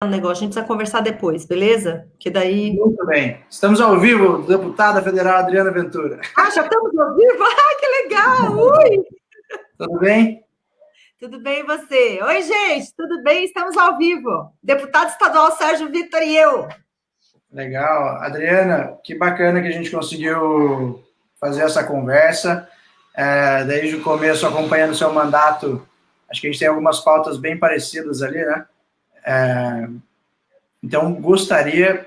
um negócio, a gente precisa conversar depois, beleza? Que daí... Muito bem. Estamos ao vivo, deputada federal Adriana Ventura. Ah, já estamos ao vivo? Ah, que legal! Ui! Tudo bem? Tudo bem, e você? Oi, gente, tudo bem? Estamos ao vivo. Deputado estadual Sérgio Vitor e eu. Legal. Adriana, que bacana que a gente conseguiu fazer essa conversa. Desde o começo, acompanhando o seu mandato, acho que a gente tem algumas pautas bem parecidas ali, né? Então, gostaria...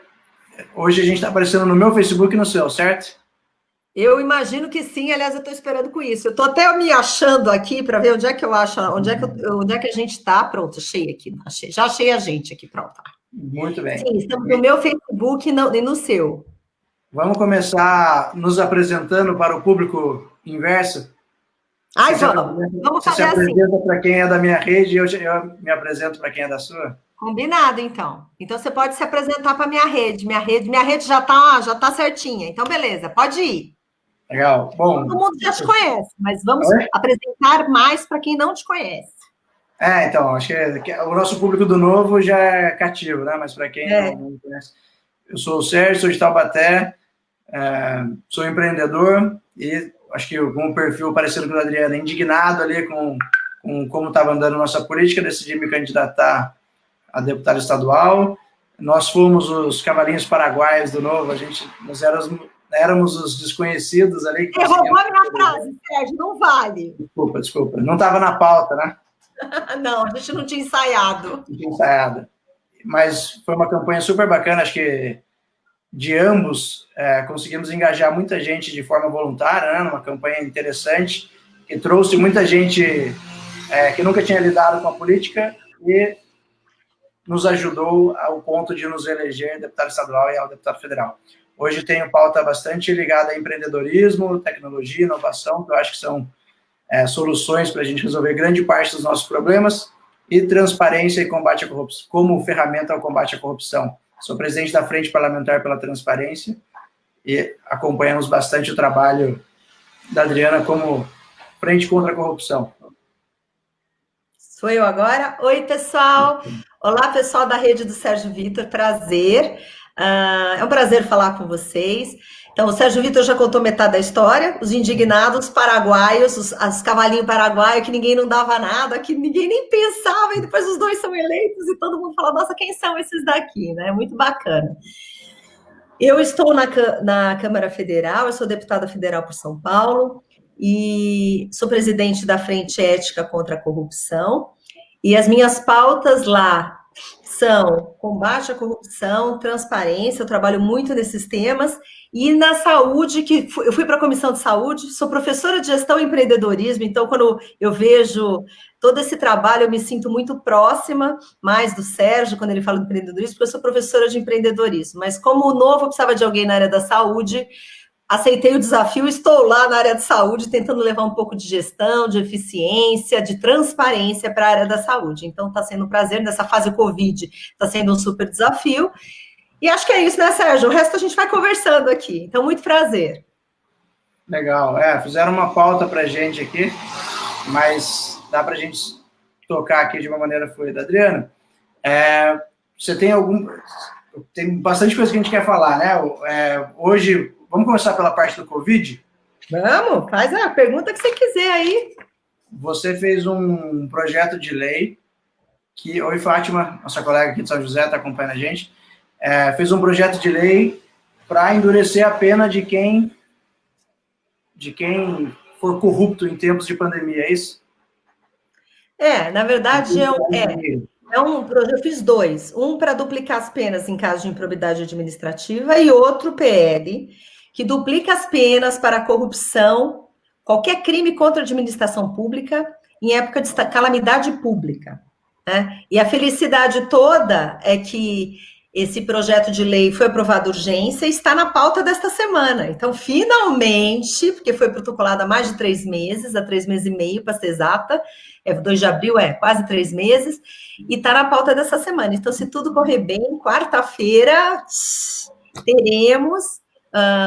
Hoje a gente está aparecendo no meu Facebook e no seu, certo? Eu imagino que sim, aliás, eu estou esperando com isso. Eu estou até me achando aqui para ver onde é que eu acho, onde é que a gente está. Pronto, achei aqui. Já achei a gente aqui, pronto. Muito bem. Sim, estamos no meu Facebook e no seu. Vamos começar nos apresentando para o público inverso? Ai, vamos fazer assim. Você se apresenta para quem é da minha rede e eu me apresento para quem é da sua? Combinado, então. Então, você pode se apresentar para minha rede. Minha rede já tá certinha. Então, beleza, pode ir. Legal. Bom, todo mundo já te conhece, mas vamos apresentar mais para quem não te conhece. Então, acho que o nosso público do novo já é cativo, né? Mas para quem não me conhece, eu sou o Sérgio, sou de Taubaté, sou empreendedor e acho que com um perfil parecido com o da Adriana, indignado ali com como estava andando a nossa política, decidi me candidatar a deputado estadual. Nós fomos os cavalinhos paraguaios do novo, nós éramos os desconhecidos ali. Você roubou a minha frase, Sérgio, não vale. Desculpa. Não estava na pauta, né? Não, a gente não tinha ensaiado. Não tinha ensaiado. Mas foi uma campanha super bacana, acho que de ambos conseguimos engajar muita gente de forma voluntária, né? Numa campanha interessante, que trouxe muita gente que nunca tinha lidado com a política e nos ajudou ao ponto de nos eleger deputado estadual e ao deputado federal. Hoje tenho pauta bastante ligada a empreendedorismo, tecnologia, inovação, que eu acho que são soluções para a gente resolver grande parte dos nossos problemas, e transparência e combate à corrupção, como ferramenta ao combate à corrupção. Sou presidente da Frente Parlamentar pela Transparência e acompanhamos bastante o trabalho da Adriana como Frente contra a Corrupção. Sou eu agora? Oi, pessoal! Olá, pessoal da rede do Sérgio Vitor, prazer. É um prazer falar com vocês. Então, o Sérgio Vitor já contou metade da história, os indignados paraguaios, os cavalinhos paraguaios, que ninguém não dava nada, que ninguém nem pensava, e depois os dois são eleitos e todo mundo fala, nossa, quem são esses daqui, né? Muito bacana. Eu estou na Câmara Federal, eu sou deputada federal por São Paulo, e sou presidente da Frente Ética contra a Corrupção, e as minhas pautas lá são combate à corrupção, transparência, eu trabalho muito nesses temas, e na saúde, eu fui para a Comissão de Saúde, sou professora de gestão e empreendedorismo, então quando eu vejo todo esse trabalho, eu me sinto muito próxima, mais do Sérgio, quando ele fala de empreendedorismo, porque eu sou professora de empreendedorismo, mas como o novo precisava de alguém na área da saúde, aceitei o desafio, estou lá na área de saúde, tentando levar um pouco de gestão, de eficiência, de transparência para a área da saúde. Então, está sendo um prazer, nessa fase Covid, está sendo um super desafio. E acho que é isso, né, Sérgio? O resto a gente vai conversando aqui. Então, muito prazer. Legal. Fizeram uma pauta para a gente aqui, mas dá para a gente tocar aqui de uma maneira fluida. Adriana, você tem Tem bastante coisa que a gente quer falar, né? Hoje... Vamos começar pela parte do Covid? Vamos, faz a pergunta que você quiser aí. Você fez um projeto de lei que... Oi, Fátima, nossa colega aqui de São José, está acompanhando a gente. Fez um projeto de lei para endurecer a pena de quem for corrupto em tempos de pandemia, é isso? Na verdade, eu fiz dois. Um para duplicar as penas em caso de improbidade administrativa e outro PL que duplica as penas para corrupção, qualquer crime contra a administração pública em época de calamidade pública. Né? E a felicidade toda é que esse projeto de lei foi aprovado urgência e está na pauta desta semana. Então, finalmente, porque foi protocolado há mais de 3 meses, há 3 meses e meio, para ser exata, 2 de abril, quase 3 meses, e está na pauta dessa semana. Então, se tudo correr bem, quarta-feira teremos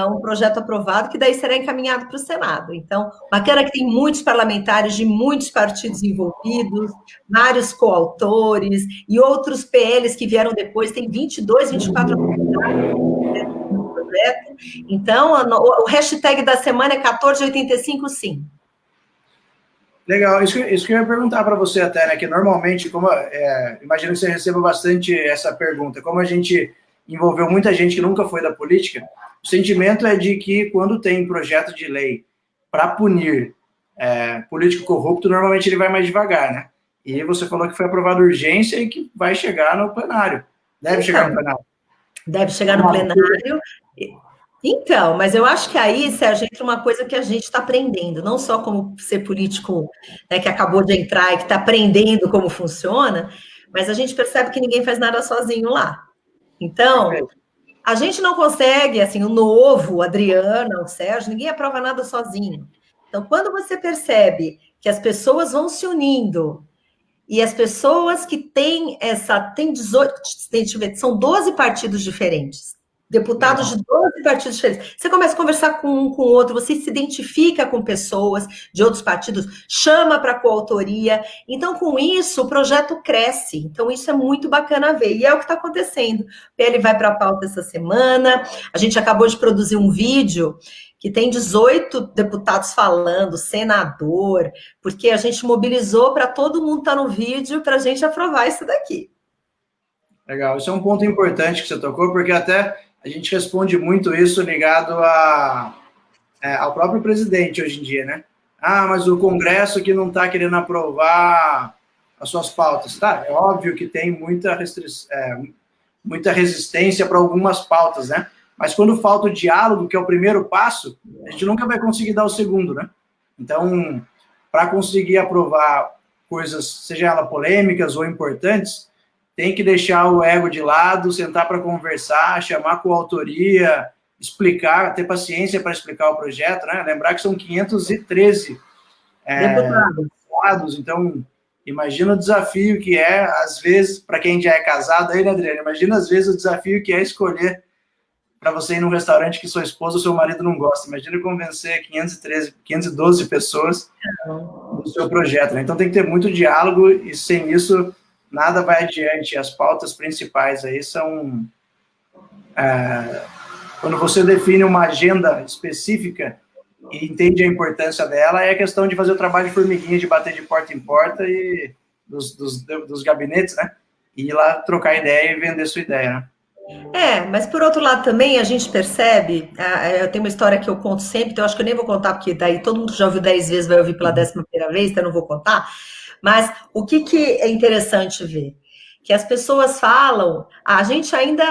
um projeto aprovado, que daí será encaminhado para o Senado. Então, bacana que tem muitos parlamentares de muitos partidos envolvidos, vários coautores, e outros PLs que vieram depois, tem 22, 24 no projeto. Então, o hashtag da semana é 1485 sim. Legal, isso que eu ia perguntar para você até, né, que normalmente, imagino que você receba bastante essa pergunta, como a gente envolveu muita gente que nunca foi da política, o sentimento é de que quando tem projeto de lei para punir político corrupto, normalmente ele vai mais devagar, né? E você falou que foi aprovada urgência e que vai chegar no plenário, deve chegar no plenário. Deve chegar no plenário. Então, mas eu acho que aí, Sérgio, entra uma coisa que a gente está aprendendo, não só como ser político, né, que acabou de entrar e que está aprendendo como funciona, mas a gente percebe que ninguém faz nada sozinho lá. Então, a gente não consegue, assim, o novo, o Adriana, o Sérgio, ninguém aprova nada sozinho. Então, quando você percebe que as pessoas vão se unindo, e as pessoas que têm tem 18, deixa eu ver, são 12 partidos diferentes, deputados de 12 partidos diferentes. Você começa a conversar com um, com o outro, você se identifica com pessoas de outros partidos, chama para coautoria. Então, com isso, o projeto cresce. Então, isso é muito bacana ver. E é o que está acontecendo. O PL vai para a pauta essa semana. A gente acabou de produzir um vídeo que tem 18 deputados falando, senador, porque a gente mobilizou para todo mundo estar no vídeo para a gente aprovar isso daqui. Legal, isso é um ponto importante que você tocou, porque até a gente responde muito isso ligado ao próprio presidente hoje em dia, né? Ah, mas o Congresso que não está querendo aprovar as suas pautas. Tá, é óbvio que tem muita resistência para algumas pautas, né? Mas quando falta o diálogo, que é o primeiro passo, a gente nunca vai conseguir dar o segundo, né? Então, para conseguir aprovar coisas, seja elas polêmicas ou importantes, tem que deixar o ego de lado, sentar para conversar, chamar coautoria, explicar, ter paciência para explicar o projeto, né? Lembrar que são 513 deputados, então imagina o desafio que é, às vezes, para quem já é casado aí, né, Adriana? Imagina, às vezes, o desafio que é escolher para você ir num restaurante que sua esposa ou seu marido não gosta. Imagina convencer 512 pessoas do seu projeto, né? Então tem que ter muito diálogo e sem isso nada vai adiante. As pautas principais aí são... quando você define uma agenda específica e entende a importância dela, é a questão de fazer o trabalho de formiguinha, de bater de porta em porta e dos gabinetes, né? E ir lá trocar ideia e vender sua ideia, né? Mas por outro lado também a gente percebe, eu tenho uma história que eu conto sempre, então eu acho que eu nem vou contar, porque daí todo mundo já ouviu 10 vezes, vai ouvir pela 11ª vez, então eu não vou contar. Mas o que é interessante ver? Que as pessoas falam, a gente ainda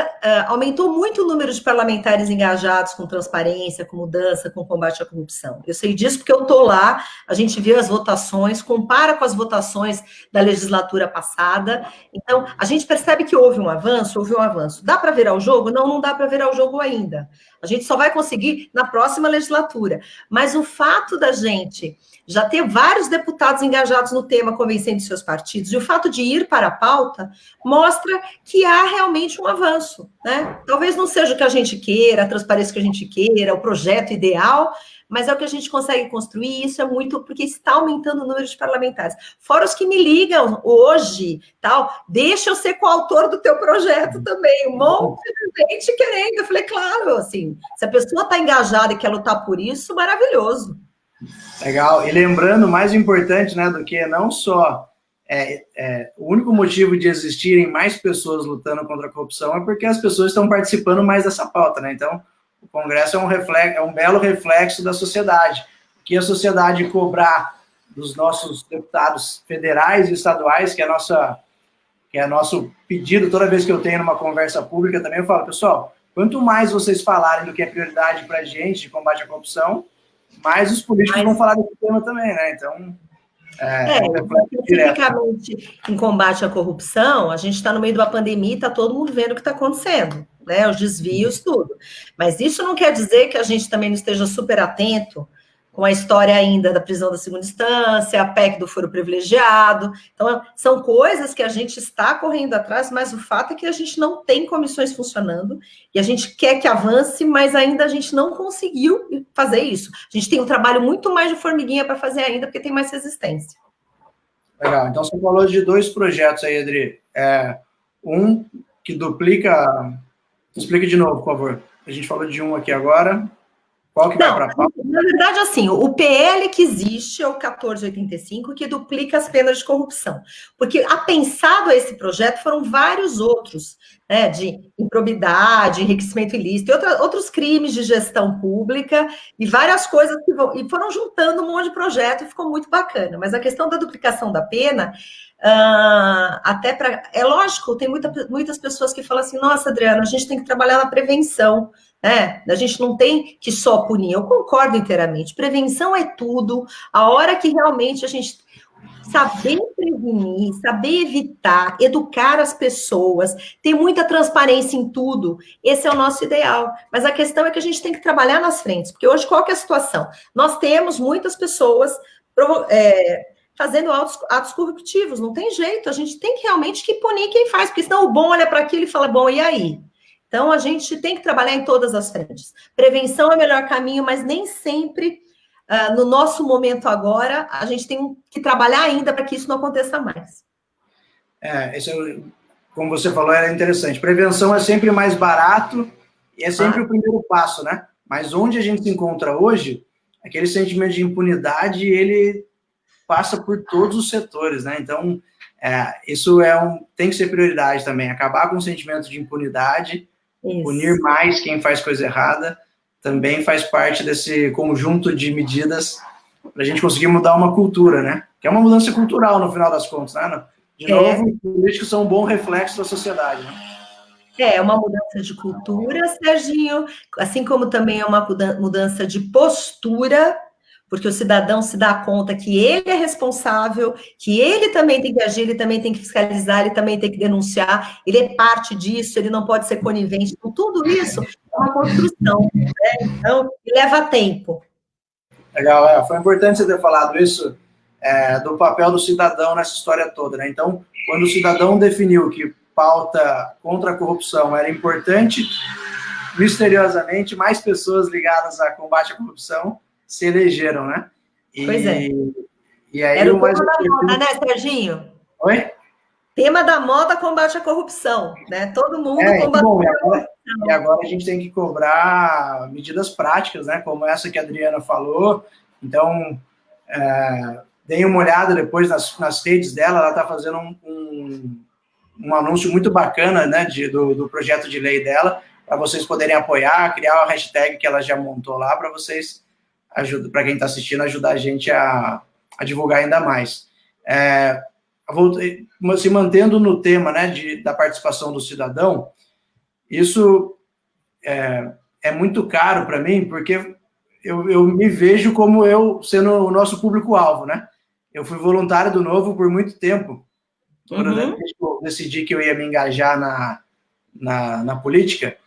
aumentou muito o número de parlamentares engajados com transparência, com mudança, com combate à corrupção. Eu sei disso porque eu estou lá, a gente viu as votações, compara com as votações da legislatura passada, então a gente percebe que houve um avanço. Dá para virar o jogo? Não, não dá para virar o jogo ainda. A gente só vai conseguir na próxima legislatura. Mas o fato da gente já ter vários deputados engajados no tema, convencendo seus partidos, e o fato de ir para a pauta mostra que há realmente um avanço, né? Talvez não seja o que a gente queira, a transparência que a gente queira, o projeto ideal, mas é o que a gente consegue construir, e isso é muito porque está aumentando o número de parlamentares. Fora os que me ligam hoje, deixa eu ser coautor do teu projeto também, um monte de gente querendo. Eu falei, claro, assim, se a pessoa está engajada e quer lutar por isso, maravilhoso. Legal, e lembrando, mais importante, né, do que não só o único motivo de existirem mais pessoas lutando contra a corrupção é porque as pessoas estão participando mais dessa pauta, né? Então, o Congresso é um belo reflexo da sociedade. O que a sociedade cobrar dos nossos deputados federais e estaduais, que é nosso pedido toda vez que eu tenho numa conversa pública também, eu falo, pessoal, quanto mais vocês falarem do que é prioridade para a gente de combate à corrupção, mais os políticos vão falar desse tema também, né? Então, especificamente em combate à corrupção, a gente está no meio de uma pandemia e está todo mundo vendo o que está acontecendo, né? Os desvios, tudo. Mas isso não quer dizer que a gente também não esteja super atento com a história ainda da prisão da segunda instância, a PEC do foro privilegiado. Então, são coisas que a gente está correndo atrás, mas o fato é que a gente não tem comissões funcionando, e a gente quer que avance, mas ainda a gente não conseguiu fazer isso. A gente tem um trabalho muito mais de formiguinha para fazer ainda, porque tem mais resistência. Legal. Então, você falou de 2 projetos aí, Adri. Um que duplica... Explica de novo, por favor. A gente falou de um aqui agora. Qual que vai para a pauta? Na verdade, assim, o PL que existe é o 1485, que duplica as penas de corrupção. Porque, apensado a esse projeto, foram vários outros, né, de improbidade, enriquecimento ilícito, e outros crimes de gestão pública, e várias coisas que e foram juntando um monte de projeto, e ficou muito bacana. Mas a questão da duplicação da pena... até para... É lógico, tem muitas pessoas que falam assim, nossa, Adriana, a gente tem que trabalhar na prevenção, né? A gente não tem que só punir. Eu concordo inteiramente. Prevenção é tudo. A hora que realmente a gente saber prevenir, saber evitar, educar as pessoas, ter muita transparência em tudo, esse é o nosso ideal. Mas a questão é que a gente tem que trabalhar nas frentes, porque hoje qual que é a situação? Nós temos muitas pessoas fazendo atos corruptivos, não tem jeito, a gente tem que realmente que punir quem faz, porque senão o bom olha para aquilo e fala, bom, e aí? Então, a gente tem que trabalhar em todas as frentes. Prevenção é o melhor caminho, mas nem sempre, no nosso momento agora, a gente tem que trabalhar ainda para que isso não aconteça mais. Como você falou, era interessante. Prevenção é sempre mais barato e é sempre o primeiro passo, né? Mas onde a gente se encontra hoje, aquele sentimento de impunidade, ele passa por todos os setores, né? Então, isso tem que ser prioridade também. Acabar com o sentimento de impunidade, punir mais quem faz coisa errada, também faz parte desse conjunto de medidas para a gente conseguir mudar uma cultura, né? Que é uma mudança cultural, no final das contas, né? De novo, políticos são um bom reflexo da sociedade, né? É uma mudança de cultura, Serginho, assim como também é uma mudança de postura, porque o cidadão se dá conta que ele é responsável, que ele também tem que agir, ele também tem que fiscalizar, ele também tem que denunciar, ele é parte disso, ele não pode ser conivente. Então, tudo isso é uma construção, né? Então, leva tempo. Legal, foi importante você ter falado isso, do papel do cidadão nessa história toda, né? Então, quando o cidadão definiu que pauta contra a corrupção era importante, misteriosamente, mais pessoas ligadas a combate à corrupção se elegeram, né? Pois é. E aí, era o tema da moda, né, Serginho? Oi? Tema da moda, combate à corrupção, né? Todo mundo combate a corrupção. E agora a gente tem que cobrar medidas práticas, né? Como essa que a Adriana falou. Então, deem uma olhada depois nas redes dela, ela está fazendo um anúncio muito bacana, né, do projeto de lei dela, para vocês poderem apoiar, criar uma hashtag que ela já montou lá, para vocês, para quem está assistindo, ajudar a gente a divulgar ainda mais. Se mantendo no tema, né, da participação do cidadão, isso é muito caro para mim, porque eu me vejo como eu sendo o nosso público-alvo, né? Eu fui voluntário do Novo por muito tempo, quando eu decidi que eu ia me engajar na política,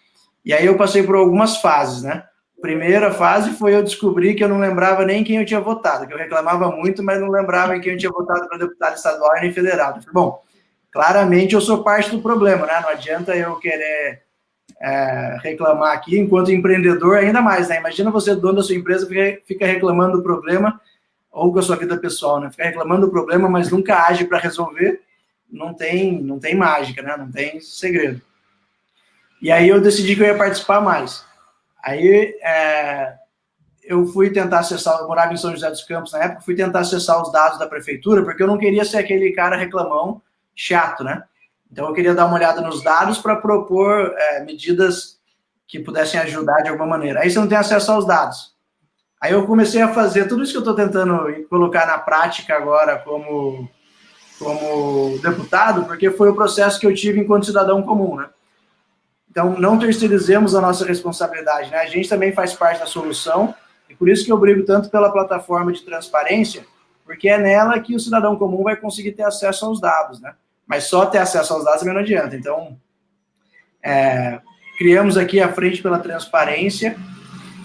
e aí eu passei por algumas fases, né? Primeira fase foi eu descobrir que eu não lembrava nem quem eu tinha votado, que eu reclamava muito, mas não lembrava em quem eu tinha votado para deputado estadual nem federal. Eu falei, bom, claramente eu sou parte do problema, né? Não adianta eu querer reclamar aqui, enquanto empreendedor, ainda mais, né? Imagina você, dono da sua empresa, fica reclamando do problema, ou com a sua vida pessoal, né? Fica reclamando do problema, mas nunca age para resolver, não tem mágica, né? Não tem segredo. E aí eu decidi que eu ia participar mais. Aí eu fui tentar acessar, eu morava em São José dos Campos na época, fui tentar acessar os dados da prefeitura, porque eu não queria ser aquele cara reclamão chato, né? Então eu queria dar uma olhada nos dados para propor medidas que pudessem ajudar de alguma maneira. Aí você não tem acesso aos dados. Aí eu comecei a fazer tudo isso que eu estou tentando colocar na prática agora como deputado, porque foi o processo que eu tive enquanto cidadão comum, né? Então, não terceirizemos a nossa responsabilidade, né? A gente também faz parte da solução, e por isso que eu brigo tanto pela plataforma de transparência, porque é nela que o cidadão comum vai conseguir ter acesso aos dados, né? Mas só ter acesso aos dados também não adianta. Então, criamos aqui a Frente pela Transparência,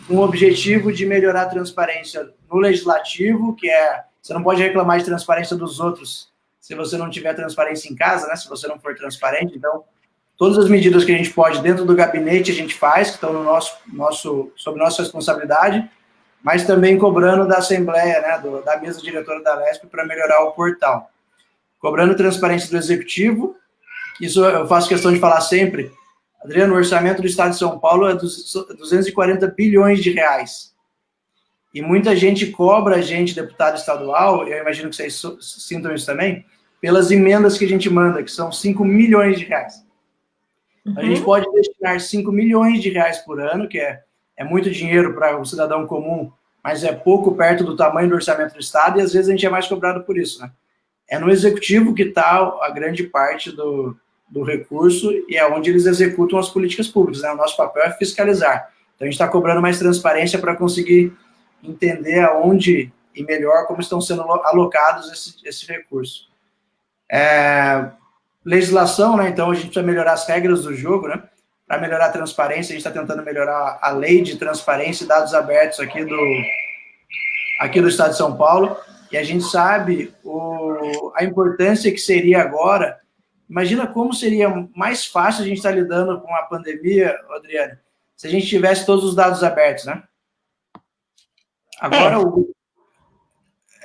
com o objetivo de melhorar a transparência no legislativo, que é, você não pode reclamar de transparência dos outros se você não tiver transparência em casa, né? Se você não for transparente. Então, todas as medidas que a gente pode dentro do gabinete a gente faz, que estão sob nossa responsabilidade, mas também cobrando da Assembleia, né, da mesa diretora da Lesp para melhorar o portal. Cobrando transparência do Executivo, isso eu faço questão de falar sempre. Adriano, o orçamento do Estado de São Paulo é 240 bilhões de reais. E muita gente cobra a gente, deputado estadual, eu imagino que vocês sintam isso também, pelas emendas que a gente manda, que são 5 milhões de reais. A gente pode destinar 5 milhões de reais por ano, que é muito dinheiro para o cidadão comum, mas é pouco perto do tamanho do orçamento do Estado, e às vezes a gente é mais cobrado por isso, né? É no Executivo que está a grande parte do recurso e é onde eles executam as políticas públicas, né? O nosso papel é fiscalizar. Então, a gente está cobrando mais transparência para conseguir entender aonde e melhor como estão sendo alocados esse recurso. Legislação, né? Então, a gente precisa melhorar as regras do jogo, né? Para melhorar a transparência, a gente está tentando melhorar a lei de transparência e dados abertos aqui do Estado de São Paulo, e a gente sabe a importância que seria agora. Imagina como seria mais fácil a gente estar lidando com a pandemia, Adriane, se a gente tivesse todos os dados abertos, né? Agora,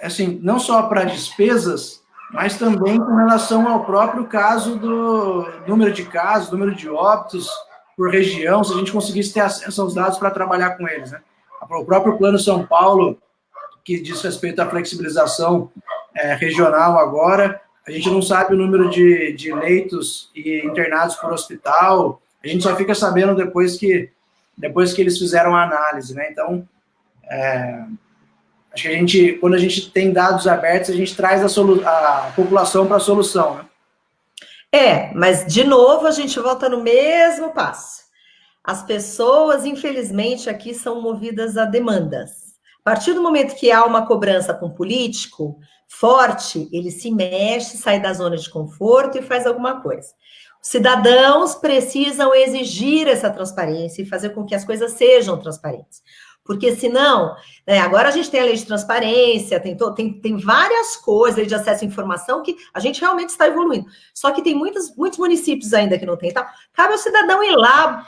assim, não só para despesas, mas também com relação ao próprio caso do número de casos, número de óbitos por região, se a gente conseguisse ter acesso aos dados para trabalhar com eles, né? O próprio Plano São Paulo, que diz respeito à flexibilização regional agora, a gente não sabe o número de leitos e internados por hospital, a gente só fica sabendo depois que eles fizeram a análise, né? Então, acho que quando a gente tem dados abertos, a gente traz a população para a solução, né? Mas, de novo, a gente volta no mesmo passo. As pessoas, infelizmente, aqui são movidas a demandas. A partir do momento que há uma cobrança com um político forte, ele se mexe, sai da zona de conforto e faz alguma coisa. Os cidadãos precisam exigir essa transparência e fazer com que as coisas sejam transparentes. Porque senão, né, agora a gente tem a lei de transparência, tem várias coisas, lei de acesso à informação, que a gente realmente está evoluindo. Só que tem muitos municípios ainda que não tem, tá? Cabe ao cidadão ir lá,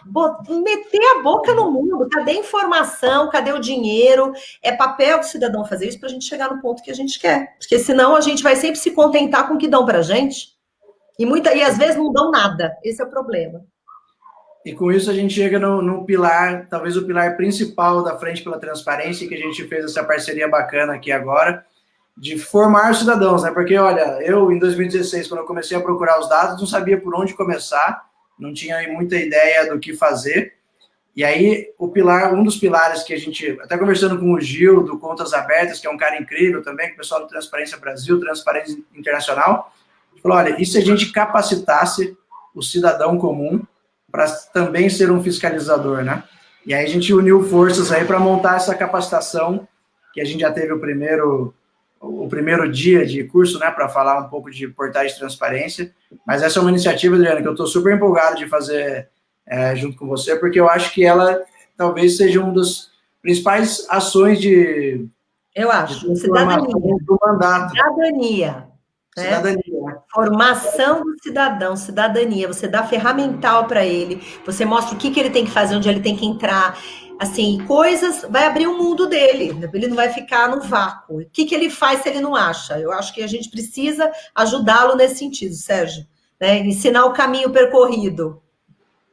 meter a boca no mundo, cadê a informação, cadê o dinheiro? É papel do cidadão fazer isso para a gente chegar no ponto que a gente quer. Porque senão a gente vai sempre se contentar com o que dão para a gente, e às vezes não dão nada. Esse é o problema. E com isso a gente chega no pilar, talvez o pilar principal da Frente pela Transparência, que a gente fez essa parceria bacana aqui agora, de formar os cidadãos, né? Porque, olha, eu em 2016, quando eu comecei a procurar os dados, não sabia por onde começar, não tinha muita ideia do que fazer. E aí, um dos pilares que a gente, até conversando com o Gil, do Contas Abertas, que é um cara incrível também, com o pessoal do Transparência Brasil, Transparência Internacional, falou, olha, e se a gente capacitasse o cidadão comum para também ser um fiscalizador, né? E aí a gente uniu forças aí para montar essa capacitação, que a gente já teve o primeiro dia de curso, né, para falar um pouco de portais de transparência, mas essa é uma iniciativa, Adriana, que eu estou super empolgado de fazer junto com você, porque eu acho que ela talvez seja uma das principais ações de cidadania. Do mandato. Cidadania. Formação do cidadão, cidadania. Você dá ferramental para ele, você mostra o que ele tem que fazer, onde ele tem que entrar. Assim, coisas, vai abrir o mundo dele, ele não vai ficar no vácuo. O que ele faz se ele não acha? Eu acho que a gente precisa ajudá-lo nesse sentido, Sérgio, né? Ensinar o caminho percorrido.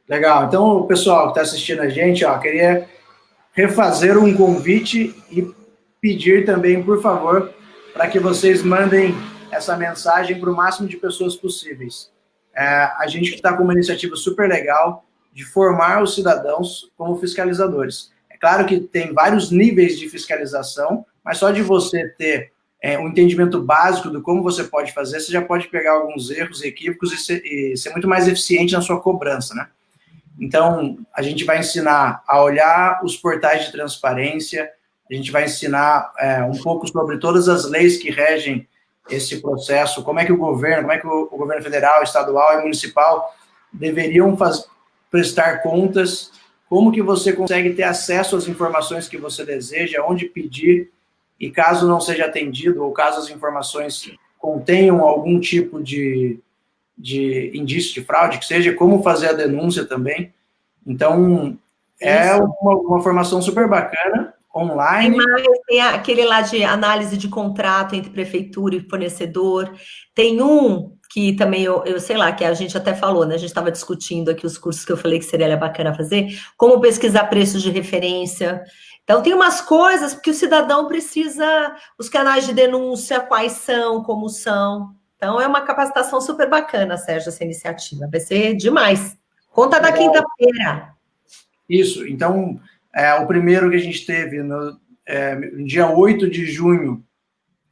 Legal. Então, o pessoal que está assistindo a gente, queria refazer um convite e pedir também, por favor, para que vocês mandem essa mensagem para o máximo de pessoas possíveis. A gente que está com uma iniciativa super legal de formar os cidadãos como fiscalizadores. É claro que tem vários níveis de fiscalização, mas só de você ter um entendimento básico do como você pode fazer, você já pode pegar alguns erros e equívocos e ser muito mais eficiente na sua cobrança, né? Então, a gente vai ensinar a olhar os portais de transparência, a gente vai ensinar um pouco sobre todas as leis que regem esse processo, como é que o governo federal, estadual e municipal deveriam prestar contas como que você consegue ter acesso às informações que você deseja, onde pedir, e caso não seja atendido, ou caso as informações contenham algum tipo de indício de fraude, que seja, como fazer a denúncia também. Então, é uma formação super bacana, online. Tem aquele lá de análise de contrato entre prefeitura e fornecedor. Tem um que também, eu sei lá, que a gente até falou, né? A gente estava discutindo aqui os cursos que eu falei que seria bacana fazer, como pesquisar preços de referência. Então, tem umas coisas que o cidadão precisa, os canais de denúncia, quais são, como são. Então, é uma capacitação super bacana, Sérgio, essa iniciativa. Vai ser demais. Conta da quinta-feira. Isso. Então, o primeiro que a gente teve no dia 8 de junho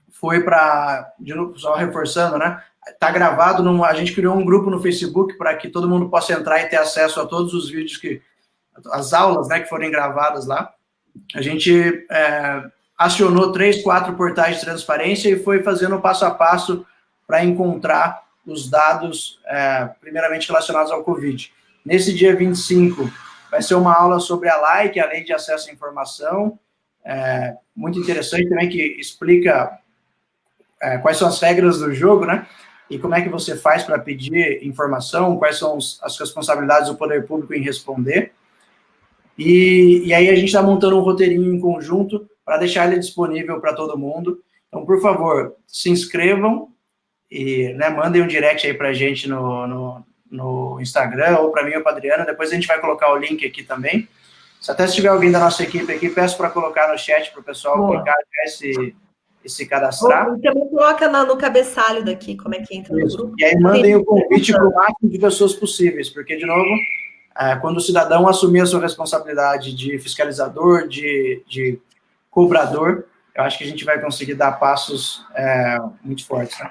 foi para, só reforçando, né? Está gravado, a gente criou um grupo no Facebook para que todo mundo possa entrar e ter acesso a todos os vídeos, as aulas, né, que forem gravadas lá. A gente acionou 3, 4 portais de transparência e foi fazendo passo a passo para encontrar os dados, primeiramente relacionados ao Covid. Nesse dia 25, vai ser uma aula sobre a LAI, que é a Lei de Acesso à Informação, muito interessante também, que explica quais são as regras do jogo, né? E como é que você faz para pedir informação, quais são as responsabilidades do poder público em responder. E aí a gente está montando um roteirinho em conjunto para deixar ele disponível para todo mundo. Então, por favor, se inscrevam e, né, mandem um direct aí para a gente no Instagram, ou para mim ou para a Adriana. Depois a gente vai colocar o link aqui também. Se tiver alguém da nossa equipe aqui, peço para colocar no chat para o pessoal clicar e se cadastrar. E também coloca no cabeçalho daqui, como é que entra no grupo. E aí mandem o convite para o máximo de pessoas possíveis, porque, de novo, quando o cidadão assumir a sua responsabilidade de fiscalizador, de cobrador, eu acho que a gente vai conseguir dar passos muito fortes. Né?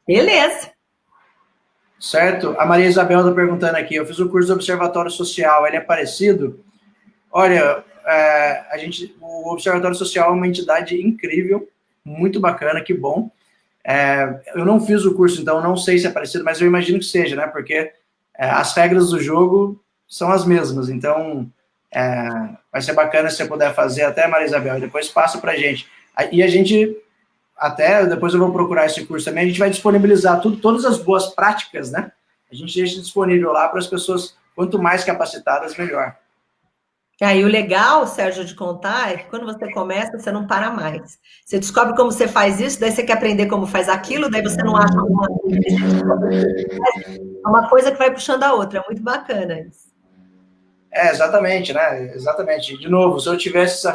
Beleza. Certo? A Maria Isabel está perguntando aqui, eu fiz o curso do Observatório Social, ele é parecido? Olha, o Observatório Social é uma entidade incrível, muito bacana, que bom. Eu não fiz o curso, então não sei se é parecido, mas eu imagino que seja, né? Porque as regras do jogo são as mesmas, então vai ser bacana se você puder fazer até, Maria Isabel, e depois passa para a gente. E a gente, depois eu vou procurar esse curso também, a gente vai disponibilizar todas as boas práticas, né? A gente deixa disponível lá para as pessoas, quanto mais capacitadas, melhor. E o legal, Sérgio, de contar é que quando você começa, você não para mais. Você descobre como você faz isso, daí você quer aprender como faz aquilo, daí você não acha alguma coisa. É uma coisa que vai puxando a outra, é muito bacana isso. Exatamente, né? Exatamente. De novo, se eu tivesse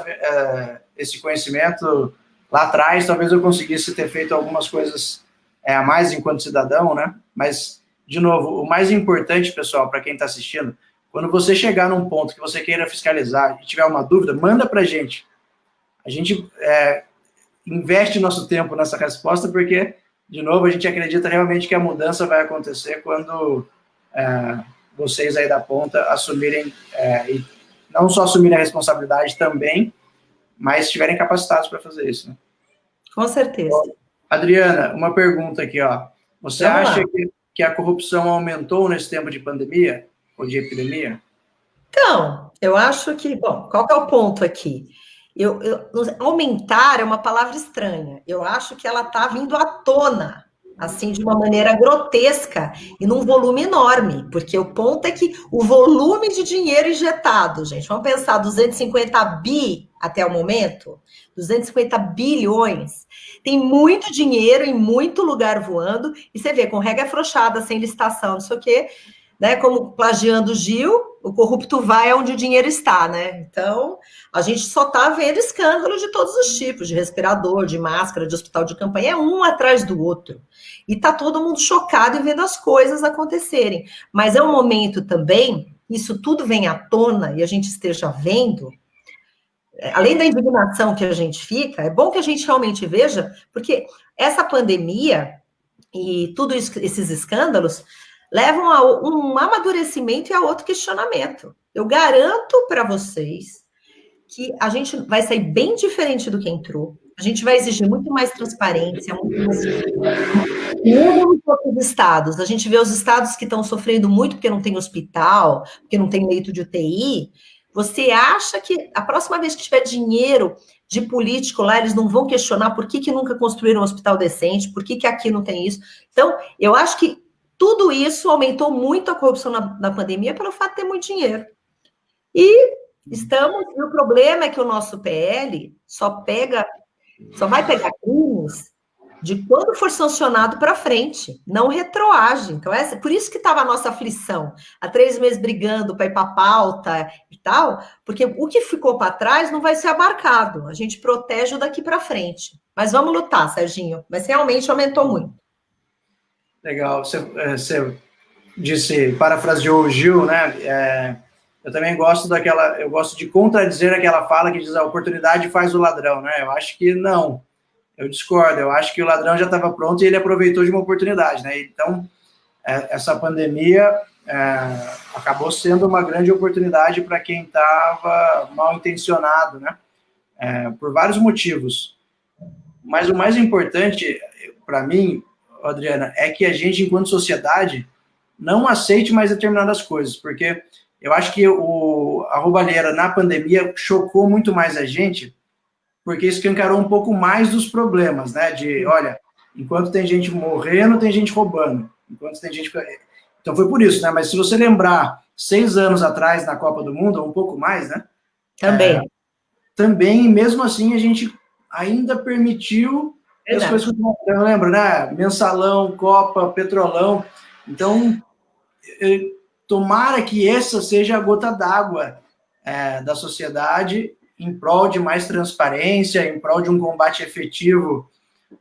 esse conhecimento lá atrás, talvez eu conseguisse ter feito algumas coisas a mais enquanto cidadão, né? Mas, de novo, o mais importante, pessoal, para quem está assistindo, quando você chegar num ponto que você queira fiscalizar e tiver uma dúvida, manda para a gente. A gente investe nosso tempo nessa resposta porque, de novo, a gente acredita realmente que a mudança vai acontecer quando vocês aí da ponta assumirem, e não só assumirem a responsabilidade também, mas estiverem capacitados para fazer isso. Né? Com certeza. Adriana, uma pergunta aqui, ó. Você acha que a corrupção aumentou nesse tempo de pandemia? Ou de epidemia? Então, eu acho que, bom, qual que é o ponto aqui? Aumentar é uma palavra estranha. Eu acho que ela está vindo à tona, assim, de uma maneira grotesca e num volume enorme, porque o ponto é que o volume de dinheiro injetado, gente, vamos pensar, 250 bi até o momento, 250 bilhões, tem muito dinheiro em muito lugar voando, e você vê, com regra afrouxada, sem licitação, não sei o quê, né, como plagiando o Gil, o corrupto vai onde o dinheiro está, né? Então, a gente só está vendo escândalo de todos os tipos, de respirador, de máscara, de hospital de campanha, é um atrás do outro. E está todo mundo chocado e vendo as coisas acontecerem. Mas é um momento também, isso tudo vem à tona e a gente esteja vendo, além da indignação que a gente fica, é bom que a gente realmente veja, porque essa pandemia e todos esses escândalos levam a um amadurecimento e a outro questionamento. Eu garanto para vocês que a gente vai sair bem diferente do que entrou. A gente vai exigir muito mais transparência, muito mais. Mesmo nos outros estados, a gente vê os estados que estão sofrendo muito porque não tem hospital, porque não tem leito de UTI. Você acha que a próxima vez que tiver dinheiro de político lá, eles não vão questionar por que nunca construíram um hospital decente, por que aqui não tem isso? Então, eu acho que tudo isso aumentou muito a corrupção na pandemia pelo fato de ter muito dinheiro. E o problema é que o nosso PL só vai pegar crimes de quando for sancionado para frente, não retroage. Então, por isso que estava a nossa aflição, há 3 meses brigando para ir para a pauta e tal, porque o que ficou para trás não vai ser abarcado, a gente protege o daqui para frente. Mas vamos lutar, Serginho, mas realmente aumentou muito. Legal, você disse, parafraseou o Gil, né? Eu também gosto eu gosto de contradizer aquela fala que diz a oportunidade faz o ladrão, né? Eu acho que não. Eu discordo, eu acho que o ladrão já estava pronto e ele aproveitou de uma oportunidade, né? Então, essa pandemia acabou sendo uma grande oportunidade para quem estava mal intencionado, né? Por vários motivos. Mas o mais importante, para mim, Adriana, é que a gente, enquanto sociedade, não aceite mais determinadas coisas, porque eu acho que a roubalheira na pandemia chocou muito mais a gente, porque escancarou um pouco mais dos problemas, né? Olha, enquanto tem gente morrendo, tem gente roubando. Enquanto tem gente... Então foi por isso, né? Mas se você lembrar, 6 anos atrás, na Copa do Mundo, ou um pouco mais, né? Também, mesmo assim, a gente ainda permitiu as coisas que eu lembro, né? Mensalão, Copa, Petrolão. Então, tomara que essa seja a gota d'água da sociedade em prol de mais transparência, em prol de um combate efetivo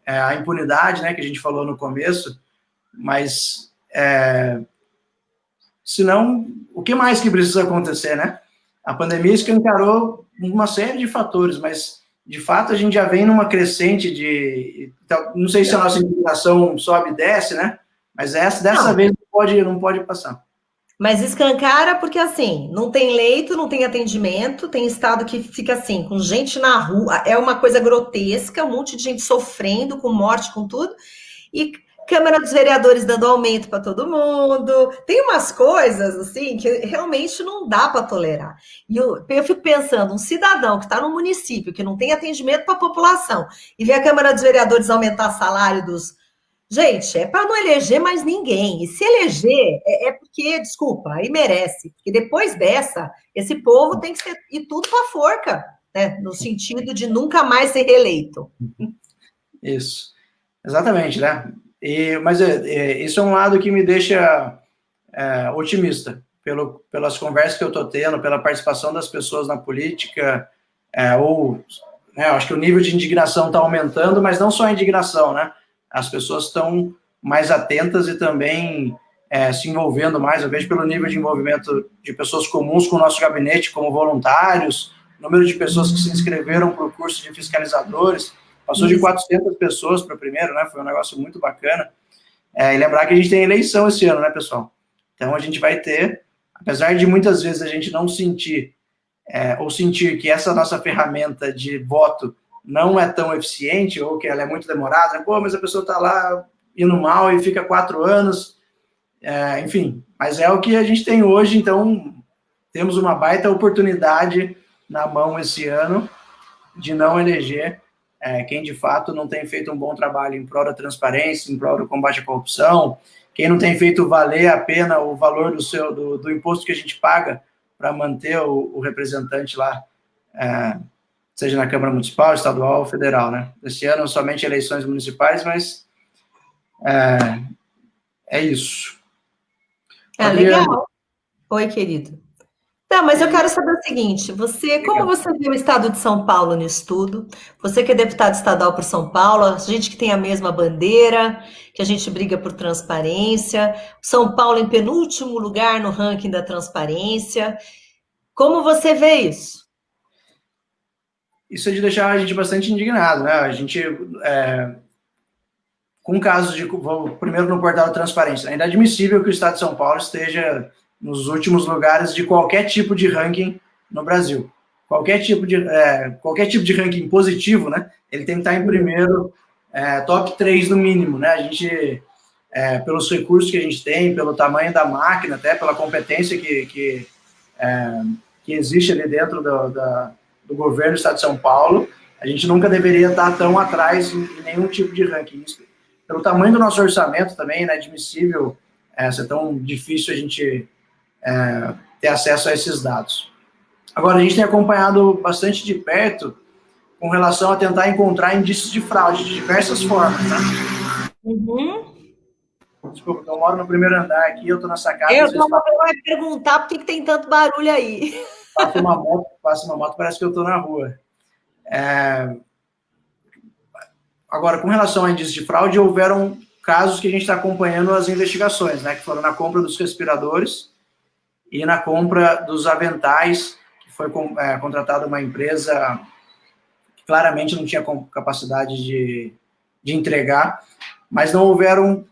à impunidade, né, que a gente falou no começo, mas senão, o que mais que precisa acontecer, né? A pandemia escancarou uma série de fatores, mas, de fato, a gente já vem numa crescente não sei se a nossa indignação sobe e desce, né? Mas dessa vez não pode passar. Mas escancara porque, assim, não tem leito, não tem atendimento, tem estado que fica assim, com gente na rua, é uma coisa grotesca, um monte de gente sofrendo, com morte, com tudo, e Câmara dos Vereadores dando aumento para todo mundo, tem umas coisas, assim, que realmente não dá para tolerar. E eu fico pensando, um cidadão que está num município, que não tem atendimento para a população, e vê a Câmara dos Vereadores aumentar salário dos... Gente, é para não eleger mais ninguém. E se eleger, é porque, desculpa, aí merece. Porque depois dessa, esse povo tem que ir tudo para a forca, né? No sentido de nunca mais ser reeleito. Isso, exatamente, né? Mas isso é um lado que me deixa otimista, pelas conversas que eu estou tendo, pela participação das pessoas na política, né, acho que o nível de indignação está aumentando, mas não só a indignação, né? As pessoas estão mais atentas e também se envolvendo mais. Eu vejo pelo nível de envolvimento de pessoas comuns com o nosso gabinete, como voluntários, número de pessoas que se inscreveram para o curso de fiscalizadores, passou de 400 pessoas para o primeiro, né? Foi um negócio muito bacana. E lembrar que a gente tem eleição esse ano, né, pessoal? Então, a gente vai ter, apesar de muitas vezes a gente não sentir, ou sentir que essa nossa ferramenta de voto não é tão eficiente, ou que ela é muito demorada, pô, mas a pessoa está lá indo mal e fica 4 anos, enfim, mas é o que a gente tem hoje, então temos uma baita oportunidade na mão esse ano de não eleger quem de fato não tem feito um bom trabalho em prol da transparência, em prol do combate à corrupção, quem não tem feito valer a pena o valor do imposto que a gente paga para manter o representante lá, seja na Câmara Municipal, Estadual ou Federal, né? Esse ano somente eleições municipais, mas é isso. Legal. Oi, querido. Não, mas eu quero saber o seguinte, como você vê o estado de São Paulo nisso tudo? Você que é deputado estadual por São Paulo, a gente que tem a mesma bandeira, que a gente briga por transparência, São Paulo em penúltimo lugar no ranking da transparência. Como você vê isso? Isso é de deixar a gente bastante indignado, né? A gente, com casos primeiro no portal de transparência, é inadmissível que o estado de São Paulo esteja nos últimos lugares de qualquer tipo de ranking no Brasil. qualquer tipo de ranking positivo, né? Ele tem que estar em primeiro, top 3 no mínimo, né? A gente, pelos recursos que a gente tem, pelo tamanho da máquina, até pela competência que existe ali dentro do governo do Estado de São Paulo, a gente nunca deveria estar tão atrás em nenhum tipo de ranking. Isso, pelo tamanho do nosso orçamento também, é inadmissível ser tão difícil a gente ter acesso a esses dados. Agora, a gente tem acompanhado bastante de perto com relação a tentar encontrar indícios de fraude de diversas formas, né? Desculpa, eu moro no primeiro andar aqui, eu estou na sacada. Eu vai perguntar por que tem tanto barulho aí. Passa uma moto, parece que eu estou na rua. Agora, com relação a indícios de fraude, houveram casos que a gente está acompanhando as investigações, né? Que foram na compra dos respiradores e na compra dos aventais, que foi contratada uma empresa que claramente não tinha capacidade de entregar, mas não houveram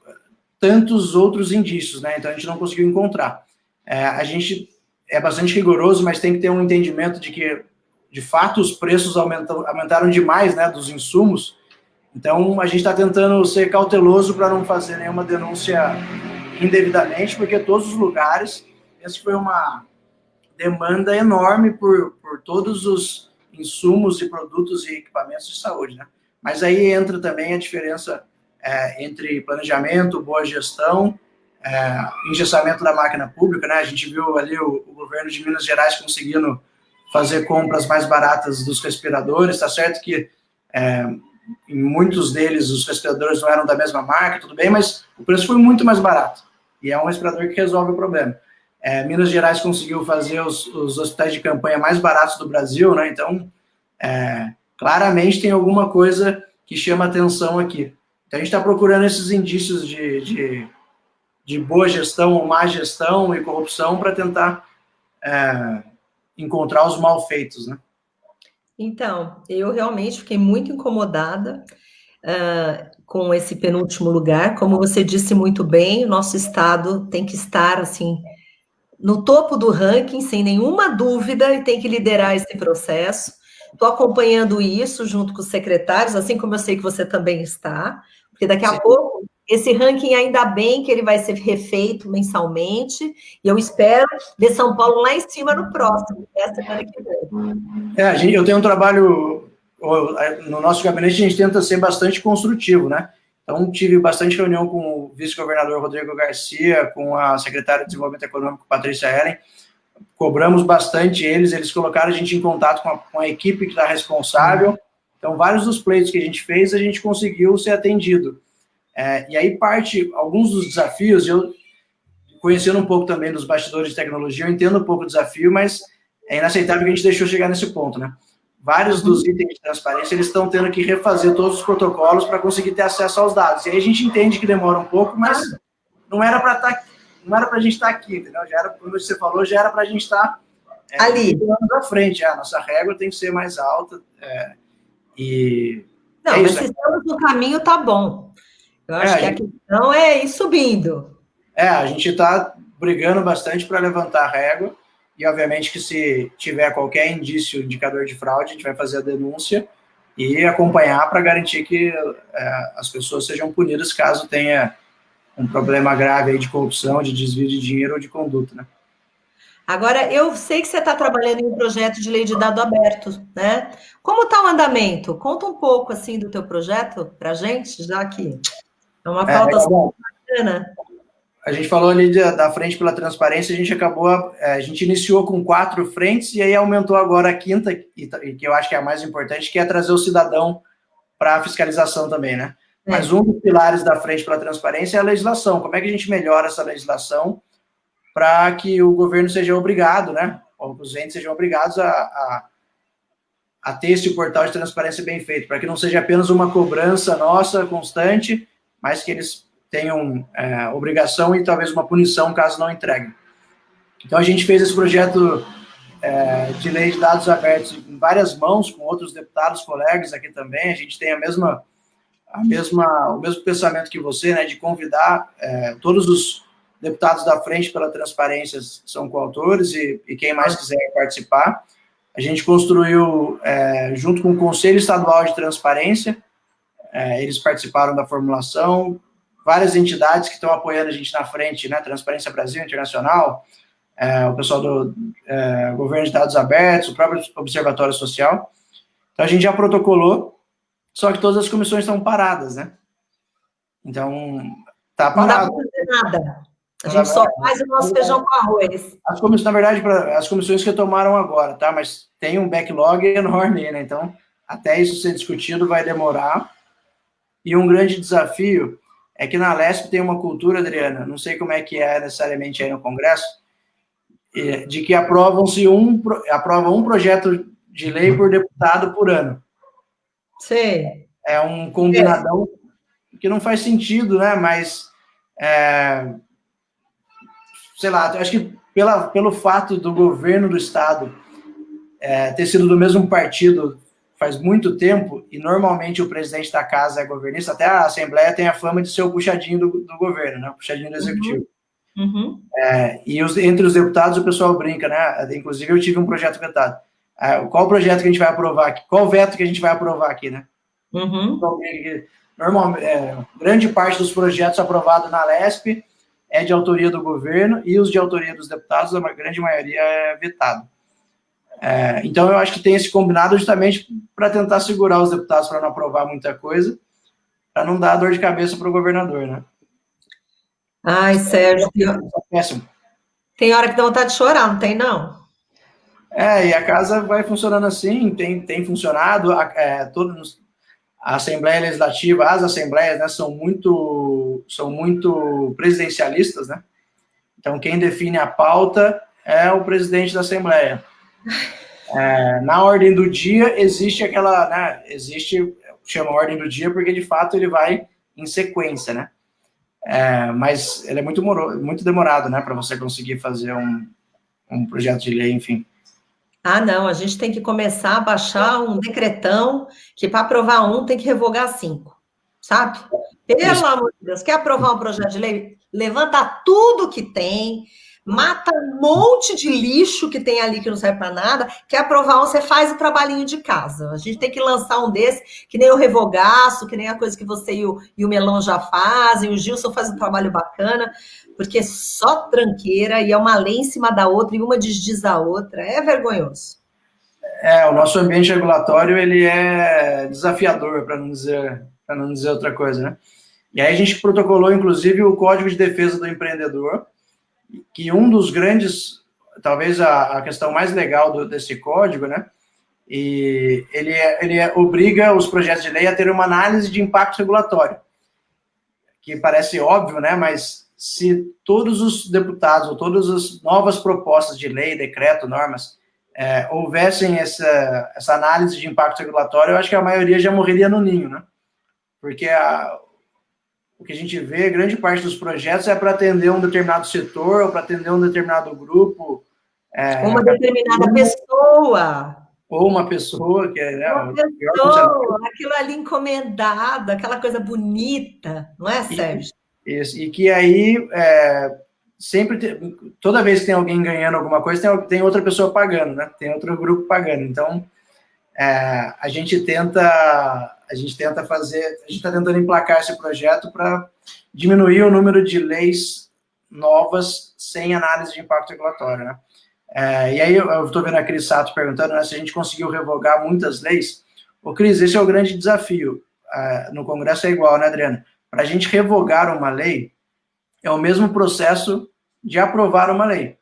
tantos outros indícios, né? Então a gente não conseguiu encontrar. A gente é bastante rigoroso, mas tem que ter um entendimento de que, de fato, os preços aumentaram demais, né, dos insumos. Então a gente está tentando ser cauteloso para não fazer nenhuma denúncia indevidamente, porque todos os lugares, essa foi uma demanda enorme por todos os insumos e produtos e equipamentos de saúde, né? Mas aí entra também a diferença entre planejamento, boa gestão, engessamento da máquina pública, né? A gente viu ali o governo de Minas Gerais conseguindo fazer compras mais baratas dos respiradores, tá certo que em muitos deles os respiradores não eram da mesma marca, tudo bem, mas o preço foi muito mais barato, e é um respirador que resolve o problema. Minas Gerais conseguiu fazer os hospitais de campanha mais baratos do Brasil, né? Então, claramente tem alguma coisa que chama atenção aqui. Então, a gente está procurando esses indícios de boa gestão ou má gestão e corrupção para tentar encontrar os mal feitos, né? Então, eu realmente fiquei muito incomodada com esse penúltimo lugar. Como você disse muito bem, o nosso estado tem que estar, assim, no topo do ranking, sem nenhuma dúvida, e tem que liderar esse processo. Estou acompanhando isso junto com os secretários, assim como eu sei que você também está, porque daqui a pouco, esse ranking, ainda bem que ele vai ser refeito mensalmente, e eu espero ver São Paulo lá em cima no próximo, semana que vem. Eu tenho um trabalho, no nosso gabinete a gente tenta ser bastante construtivo, né? Então, tive bastante reunião com o vice-governador Rodrigo Garcia, com a secretária de Desenvolvimento Econômico, Patrícia Ellen. Cobramos bastante eles colocaram a gente em contato com a equipe que está responsável. Então, vários dos pleitos que a gente fez, a gente conseguiu ser atendido. E aí alguns dos desafios, eu conhecendo um pouco também dos bastidores de tecnologia, eu entendo um pouco o desafio, mas é inaceitável que a gente deixou chegar nesse ponto, né? Vários dos itens de transparência, eles estão tendo que refazer todos os protocolos para conseguir ter acesso aos dados. E aí a gente entende que demora um pouco, mas não era para a gente estar aqui, entendeu? Já era, como você falou, já era para a gente estar ali à frente. A nossa régua tem que ser mais alta. Mas se estamos no caminho, tá bom. Eu acho que a questão é ir subindo. A gente está brigando bastante para levantar a régua. E, obviamente, que se tiver qualquer indicador de fraude, a gente vai fazer a denúncia e acompanhar para garantir que as pessoas sejam punidas caso tenha um problema grave aí de corrupção, de desvio de dinheiro ou de conduta, né? Agora, eu sei que você está trabalhando em um projeto de lei de dado aberto, né? Como está o andamento? Conta um pouco, assim, do teu projeto para a gente, já que é uma pauta bacana. A gente falou ali da Frente pela Transparência, a gente iniciou com 4 frentes e aí aumentou agora a 5ª, e que eu acho que é a mais importante, que é trazer o cidadão para a fiscalização também, né? Mas um dos pilares da Frente pela Transparência é a legislação. Como é que a gente melhora essa legislação para que o governo seja obrigado, né? Ou os entes sejam obrigados a ter esse portal de transparência bem feito, para que não seja apenas uma cobrança nossa constante, mas que eles tenham obrigação e talvez uma punição caso não entreguem. Então, a gente fez esse projeto de lei de dados abertos em várias mãos, com outros deputados, colegas aqui também. A gente tem o mesmo pensamento que você, né, de convidar todos os deputados da Frente pela Transparência são coautores e quem mais quiser participar. A gente construiu, junto com o Conselho Estadual de Transparência, eles participaram da formulação, várias entidades que estão apoiando a gente na frente, né? Transparência Brasil Internacional, o pessoal do Governo de Dados Abertos, o próprio Observatório Social. Então, a gente já protocolou, só que todas as comissões estão paradas, né? Então, está parado. Não dá para fazer nada. A gente só faz o nosso feijão com arroz. Na verdade, as comissões que retomaram agora, tá? Mas tem um backlog enorme, né? Então, até isso ser discutido vai demorar. E um grande desafio é que na Alesp tem uma cultura, Adriana, não sei como é que é necessariamente aí no Congresso, de que aprova um projeto de lei por deputado por ano. Sim. É um combinadão que não faz sentido, né? Mas, sei lá, acho que pelo fato do governo do Estado ter sido do mesmo partido faz muito tempo, e normalmente o presidente da casa é governista, até a Assembleia tem a fama de ser o puxadinho do governo, né? O puxadinho do executivo. Uhum. E entre os deputados o pessoal brinca, né? Inclusive eu tive um projeto vetado. Qual projeto que a gente vai aprovar aqui? Qual veto que a gente vai aprovar aqui, né? Uhum. Normalmente, grande parte dos projetos aprovados na Alesp é de autoria do governo, e os de autoria dos deputados, a grande maioria é vetado. Então, eu acho que tem esse combinado justamente para tentar segurar os deputados para não aprovar muita coisa, para não dar dor de cabeça para o governador, né? Ai, Sérgio, péssimo. Tem hora que dá vontade de chorar, não tem, não? E a casa vai funcionando assim, tem funcionado, a Assembleia Legislativa, as assembleias, né, são muito presidencialistas, né? Então, quem define a pauta é o presidente da Assembleia. Na ordem do dia, existe aquela, né, chama ordem do dia porque, de fato, ele vai em sequência, né? Mas ele é muito demorado, né, para você conseguir fazer um projeto de lei, enfim. Não, a gente tem que começar a baixar um decretão que para aprovar um tem que revogar 5, sabe? Pelo amor de Deus, quer aprovar um projeto de lei? Levanta tudo que tem, mata um monte de lixo que tem ali que não serve para nada, quer aprovar um, você faz o trabalhinho de casa. A gente tem que lançar um desse, que nem o revogaço, que nem a coisa que você e o Melão já fazem, o Gilson faz um trabalho bacana, porque só tranqueira, e é uma lei em cima da outra, e uma desdiz a outra, é vergonhoso. O nosso ambiente regulatório, ele é desafiador, para não dizer outra coisa, né? E aí a gente protocolou, inclusive, o Código de Defesa do Empreendedor, que um dos grandes, talvez a questão mais legal desse código, né? E ele obriga os projetos de lei a ter uma análise de impacto regulatório, que parece óbvio, né? Mas se todos os deputados ou todas as novas propostas de lei, decreto, normas, houvessem essa análise de impacto regulatório, eu acho que a maioria já morreria no ninho, né? Porque o que a gente vê, grande parte dos projetos é para atender um determinado setor ou para atender um determinado grupo. Uma determinada pessoa. Ou uma pessoa que uma pessoa, aquilo ali encomendado, aquela coisa bonita, não é, Sérgio? Isso, e que aí sempre, toda vez que tem alguém ganhando alguma coisa, tem outra pessoa pagando, né? Tem outro grupo pagando. Então, a gente está tentando emplacar esse projeto para diminuir o número de leis novas sem análise de impacto regulatório, né? E aí eu estou vendo a Cris Sato perguntando, né, se a gente conseguiu revogar muitas leis. Ô, Cris, esse é o grande desafio. No Congresso é igual, né, Adriana? Para a gente revogar uma lei, é o mesmo processo de aprovar uma lei.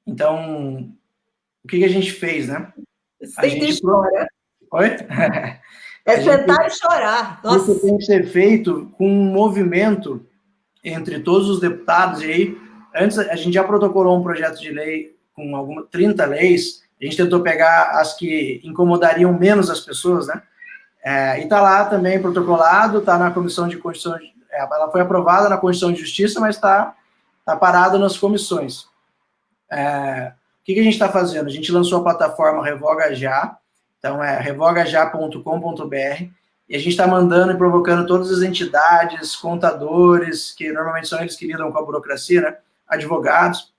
Então, o que a gente fez, né? A gente chora. Oi? Sentar e chorar. Nossa. Isso tem que ser feito com um movimento entre todos os deputados. E aí, antes, a gente já protocolou um projeto de lei com 30 leis. A gente tentou pegar as que incomodariam menos as pessoas, né? E está lá também protocolado, está na Comissão de Constituição. Ela foi aprovada na Constituição de Justiça, mas está parada nas comissões. O que a gente está fazendo? A gente lançou a plataforma Revoga Já. Então, revogajá.com.br, e a gente está mandando e provocando todas as entidades, contadores, que normalmente são eles que lidam com a burocracia, né? Advogados,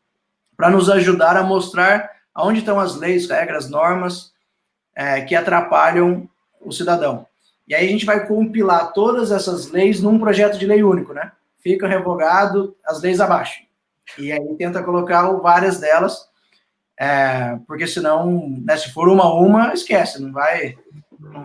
para nos ajudar a mostrar Onde estão as leis, regras, normas que atrapalham o cidadão. E aí a gente vai compilar todas essas leis num projeto de lei único, né? Fica revogado as leis abaixo. E aí tenta colocar várias delas, porque senão, né, se for uma, esquece, não vai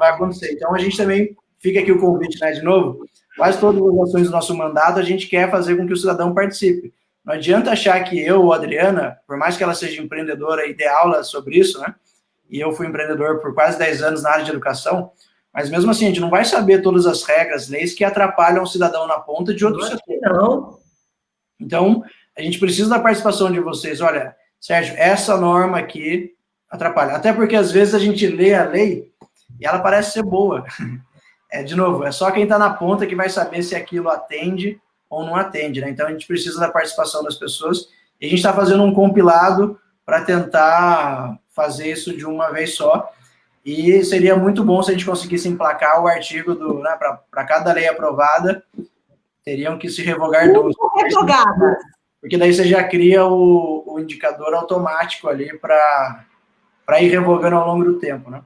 acontecer. Então a gente também, fica aqui o convite, né, de novo, quase todas as ações do nosso mandato a gente quer fazer com que o cidadão participe. Não adianta achar que eu ou a Adriana, por mais que ela seja empreendedora e dê aula sobre isso, né, e eu fui empreendedor por quase 10 anos na área de educação, mas mesmo assim, a gente não vai saber todas as regras, leis que atrapalham o cidadão na ponta de outro setor. Não. Então, a gente precisa da participação de vocês. Olha, Sérgio, essa norma aqui atrapalha. Até porque, às vezes, a gente lê a lei e ela parece ser boa. De novo, é só quem está na ponta que vai saber se aquilo atende ou não atende, né? Então, a gente precisa da participação das pessoas. E a gente está fazendo um compilado para tentar fazer isso de uma vez só. E seria muito bom se a gente conseguisse emplacar o artigo né, para cada lei aprovada, teriam que se revogar 2. Revogada. Porque daí você já cria o indicador automático ali para ir revogando ao longo do tempo, né?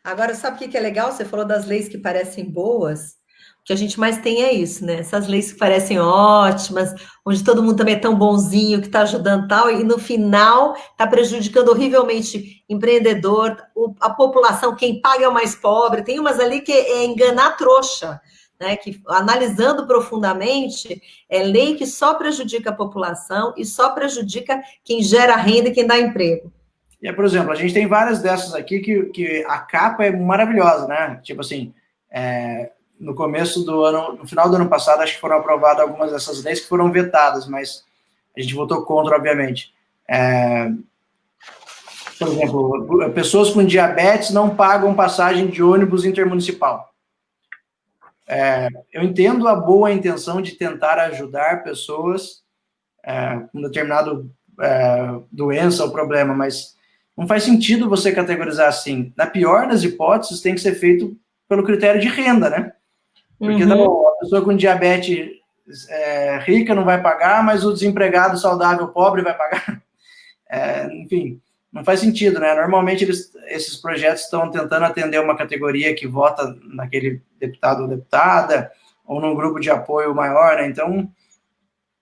Agora, sabe o que é legal? Você falou das leis que parecem boas. O que a gente mais tem é isso, né? Essas leis que parecem ótimas, onde todo mundo também é tão bonzinho, que está ajudando tal, e no final está prejudicando horrivelmente empreendedor, a população, quem paga é o mais pobre. Tem umas ali que é enganar a trouxa, né? Que, analisando profundamente, é lei que só prejudica a população e só prejudica quem gera renda e quem dá emprego. E, por exemplo, a gente tem várias dessas aqui que a capa é maravilhosa, né? Tipo assim, no começo do ano, no final do ano passado, acho que foram aprovadas algumas dessas leis que foram vetadas, mas a gente votou contra, obviamente. Por exemplo, pessoas com diabetes não pagam passagem de ônibus intermunicipal. Eu entendo a boa intenção de tentar ajudar pessoas com determinada doença ou problema, mas não faz sentido você categorizar assim. Na pior das hipóteses, tem que ser feito pelo critério de renda, né? Porque não, a pessoa com diabetes rica não vai pagar, mas o desempregado saudável pobre vai pagar. Enfim, não faz sentido, né? Normalmente esses projetos estão tentando atender uma categoria que vota naquele deputado ou deputada, ou num grupo de apoio maior, né? Então,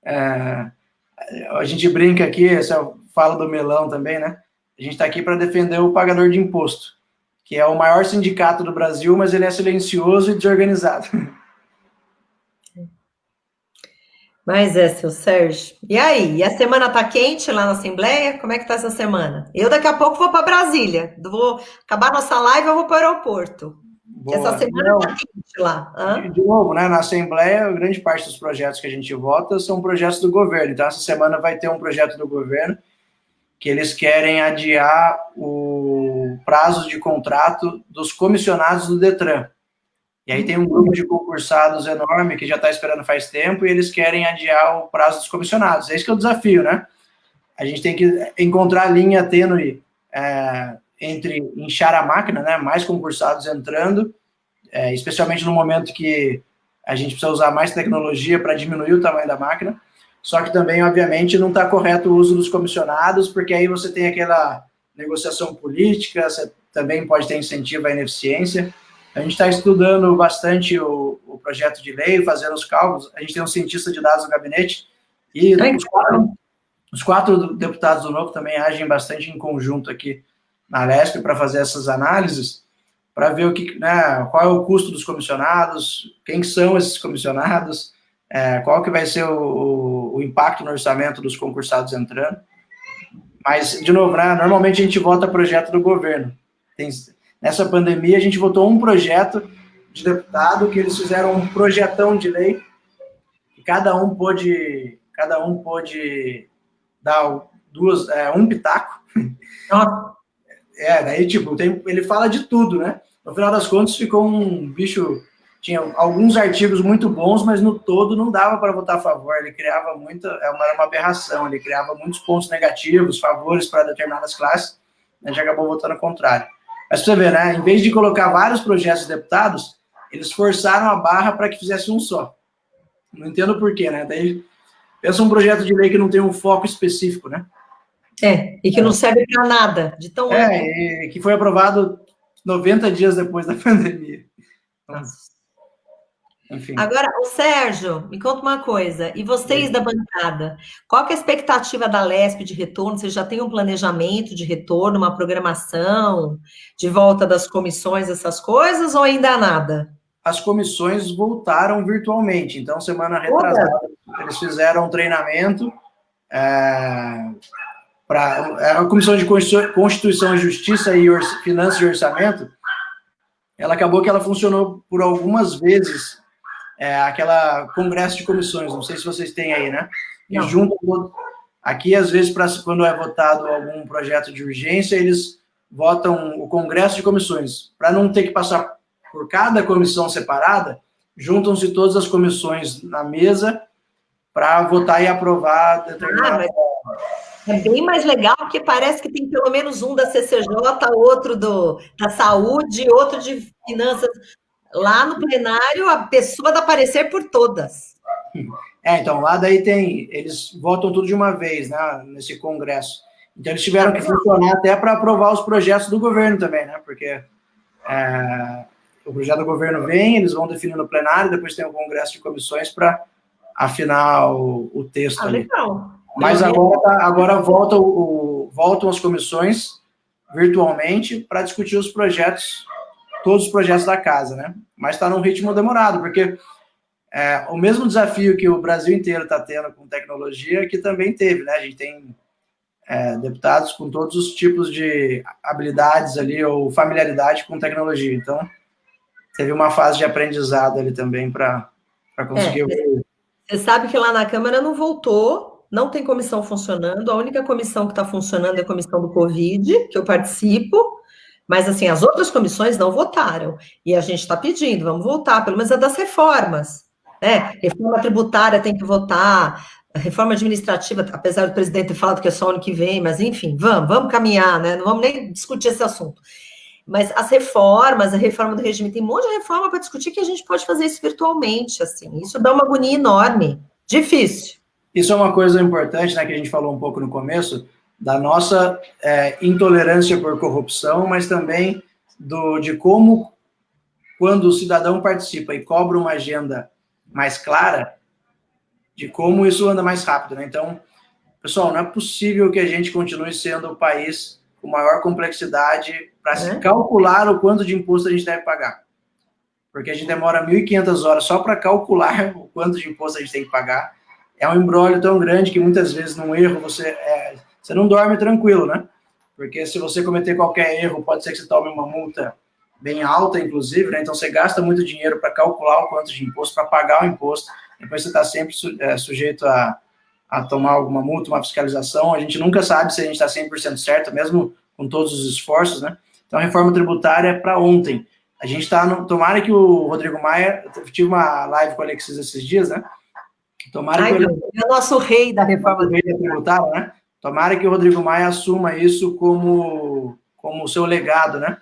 a gente brinca aqui, eu falo do melão também, né? A gente está aqui para defender o pagador de imposto, que é o maior sindicato do Brasil, mas ele é silencioso e desorganizado. Mas seu Sérgio. E aí? E a semana tá quente lá na Assembleia? Como é que tá essa semana? Eu daqui a pouco vou para Brasília. Vou acabar nossa live, eu vou para o aeroporto. Essa semana tá quente lá. De novo, né? Na Assembleia, grande parte dos projetos que a gente vota são projetos do governo. Então, essa semana vai ter um projeto do governo que eles querem adiar o prazo de contrato dos comissionados do Detran. E aí tem um grupo de concursados enorme que já está esperando faz tempo e eles querem adiar o prazo dos comissionados. Esse que é o desafio, né? A gente tem que encontrar a linha tênue entre inchar a máquina, né? Mais concursados entrando, especialmente no momento que a gente precisa usar mais tecnologia para diminuir o tamanho da máquina. Só que também, obviamente, não está correto o uso dos comissionados, porque aí você tem aquela negociação política, você também pode ter incentivo à ineficiência. A gente está estudando bastante o projeto de lei, fazendo os cálculos. A gente tem um cientista de dados no gabinete e os quatro deputados do Novo também agem bastante em conjunto aqui na Lesp para fazer essas análises, para ver qual é o custo dos comissionados, quem são esses comissionados, qual que vai ser o impacto no orçamento dos concursados entrando. Mas, de novo, né, normalmente a gente vota projeto do governo. Nessa pandemia, a gente votou um projeto de deputado, que eles fizeram um projetão de lei, e cada um pôde dar um pitaco. Daí, tipo, ele fala de tudo, né? No final das contas, ficou um bicho... Tinha alguns artigos muito bons, mas no todo não dava para votar a favor. Ele criava era uma aberração, ele criava muitos pontos negativos, favores para determinadas classes, a gente acabou votando contrário. Mas pra você ver, né? Em vez de colocar vários projetos de deputados, eles forçaram a barra para que fizesse um só. Não entendo por quê, né? Daí, pensa um projeto de lei que não tem um foco específico, né? E que não serve para nada, de tão amplo. E que foi aprovado 90 dias depois da pandemia. Então, enfim. Agora, o Sérgio, me conta uma coisa, e vocês da bancada, qual que é a expectativa da Lesp de retorno? Vocês já têm um planejamento de retorno, uma programação de volta das comissões, essas coisas, ou ainda nada? As comissões voltaram virtualmente, então, semana retrasada, eles fizeram um treinamento para a Comissão de Constituição e Justiça e Finanças e Orçamento. Ela acabou que ela funcionou por algumas vezes, aquela congresso de comissões, não sei se vocês têm aí, né? E junto aqui, às vezes, quando é votado algum projeto de urgência, eles votam o congresso de comissões. Para não ter que passar por cada comissão separada, juntam-se todas as comissões na mesa para votar e aprovar determinada... É bem mais legal, porque parece que tem pelo menos um da CCJ, outro da saúde, outro de finanças. Lá no plenário, a pessoa dá parecer por todas. Então, lá daí eles votam tudo de uma vez, né, nesse congresso. Então, eles tiveram que funcionar até para aprovar os projetos do governo também, né, porque o projeto do governo vem, eles vão definir no plenário, depois tem o congresso de comissões para afinar o texto ali. Legal. Mas agora voltam as comissões virtualmente para discutir os projetos, todos os projetos da casa, né? Mas está num ritmo demorado, porque o mesmo desafio que o Brasil inteiro está tendo com tecnologia, aqui também teve, né? A gente tem deputados com todos os tipos de habilidades ali, ou familiaridade com tecnologia. Então, teve uma fase de aprendizado ali também para conseguir... Você sabe que lá na Câmara não voltou, não tem comissão funcionando, a única comissão que está funcionando é a comissão do Covid, que eu participo, mas, assim, as outras comissões não votaram, e a gente está pedindo, vamos voltar, pelo menos a das reformas, né? Reforma tributária tem que votar, a reforma administrativa, apesar do presidente ter falado que é só ano que vem, mas, enfim, vamos caminhar, né? Não vamos nem discutir esse assunto. Mas as reformas, a reforma do regime, tem um monte de reforma para discutir que a gente pode fazer isso virtualmente, assim, isso dá uma agonia enorme, difícil. Isso é uma coisa importante, né, que a gente falou um pouco no começo, da nossa intolerância por corrupção, mas também de como, quando o cidadão participa e cobra uma agenda mais clara, de como isso anda mais rápido, né? Então, pessoal, não é possível que a gente continue sendo o país com maior complexidade para se calcular o quanto de imposto a gente deve pagar. Porque a gente demora 1.500 horas só para calcular o quanto de imposto a gente tem que pagar. É um imbróglio tão grande que muitas vezes, num erro, você não dorme tranquilo, né? Porque se você cometer qualquer erro, pode ser que você tome uma multa bem alta, inclusive, né? Então você gasta muito dinheiro para calcular o quanto de imposto, para pagar o imposto. Depois você está sempre sujeito a tomar alguma multa, uma fiscalização. A gente nunca sabe se a gente está 100% certo, mesmo com todos os esforços, né? Então a reforma tributária é para ontem. A gente está tomara que o Rodrigo Maia... Eu tive uma live com o Alexis esses dias, né? Tomara que é o nosso rei da reforma tributária, né? Tomara que o Rodrigo Maia assuma isso como seu legado, né?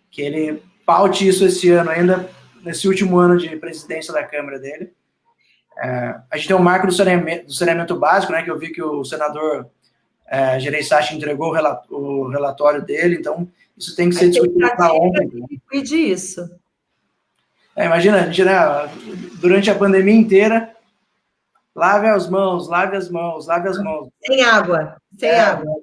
Que ele paute isso esse ano, ainda nesse último ano de presidência da Câmara dele. A gente tem um marco do saneamento básico, né? Que eu vi que o senador Gereissati entregou o relatório dele, então isso tem que ser discutido para ontem. Cuide isso. Imagina, a gente, né, durante a pandemia inteira, lave as mãos, lave as mãos, lave as mãos. Sem água, sem água.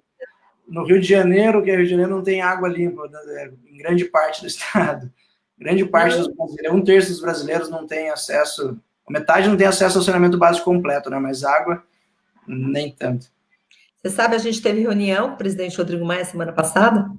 No Rio de Janeiro, que o Rio de Janeiro não tem água limpa, né, em grande parte do estado. Grande parte dos brasileiros, 1/3 dos brasileiros não tem acesso, metade não tem acesso ao saneamento básico completo, né, mas água, nem tanto. Você sabe, a gente teve reunião com o presidente Rodrigo Maia semana passada,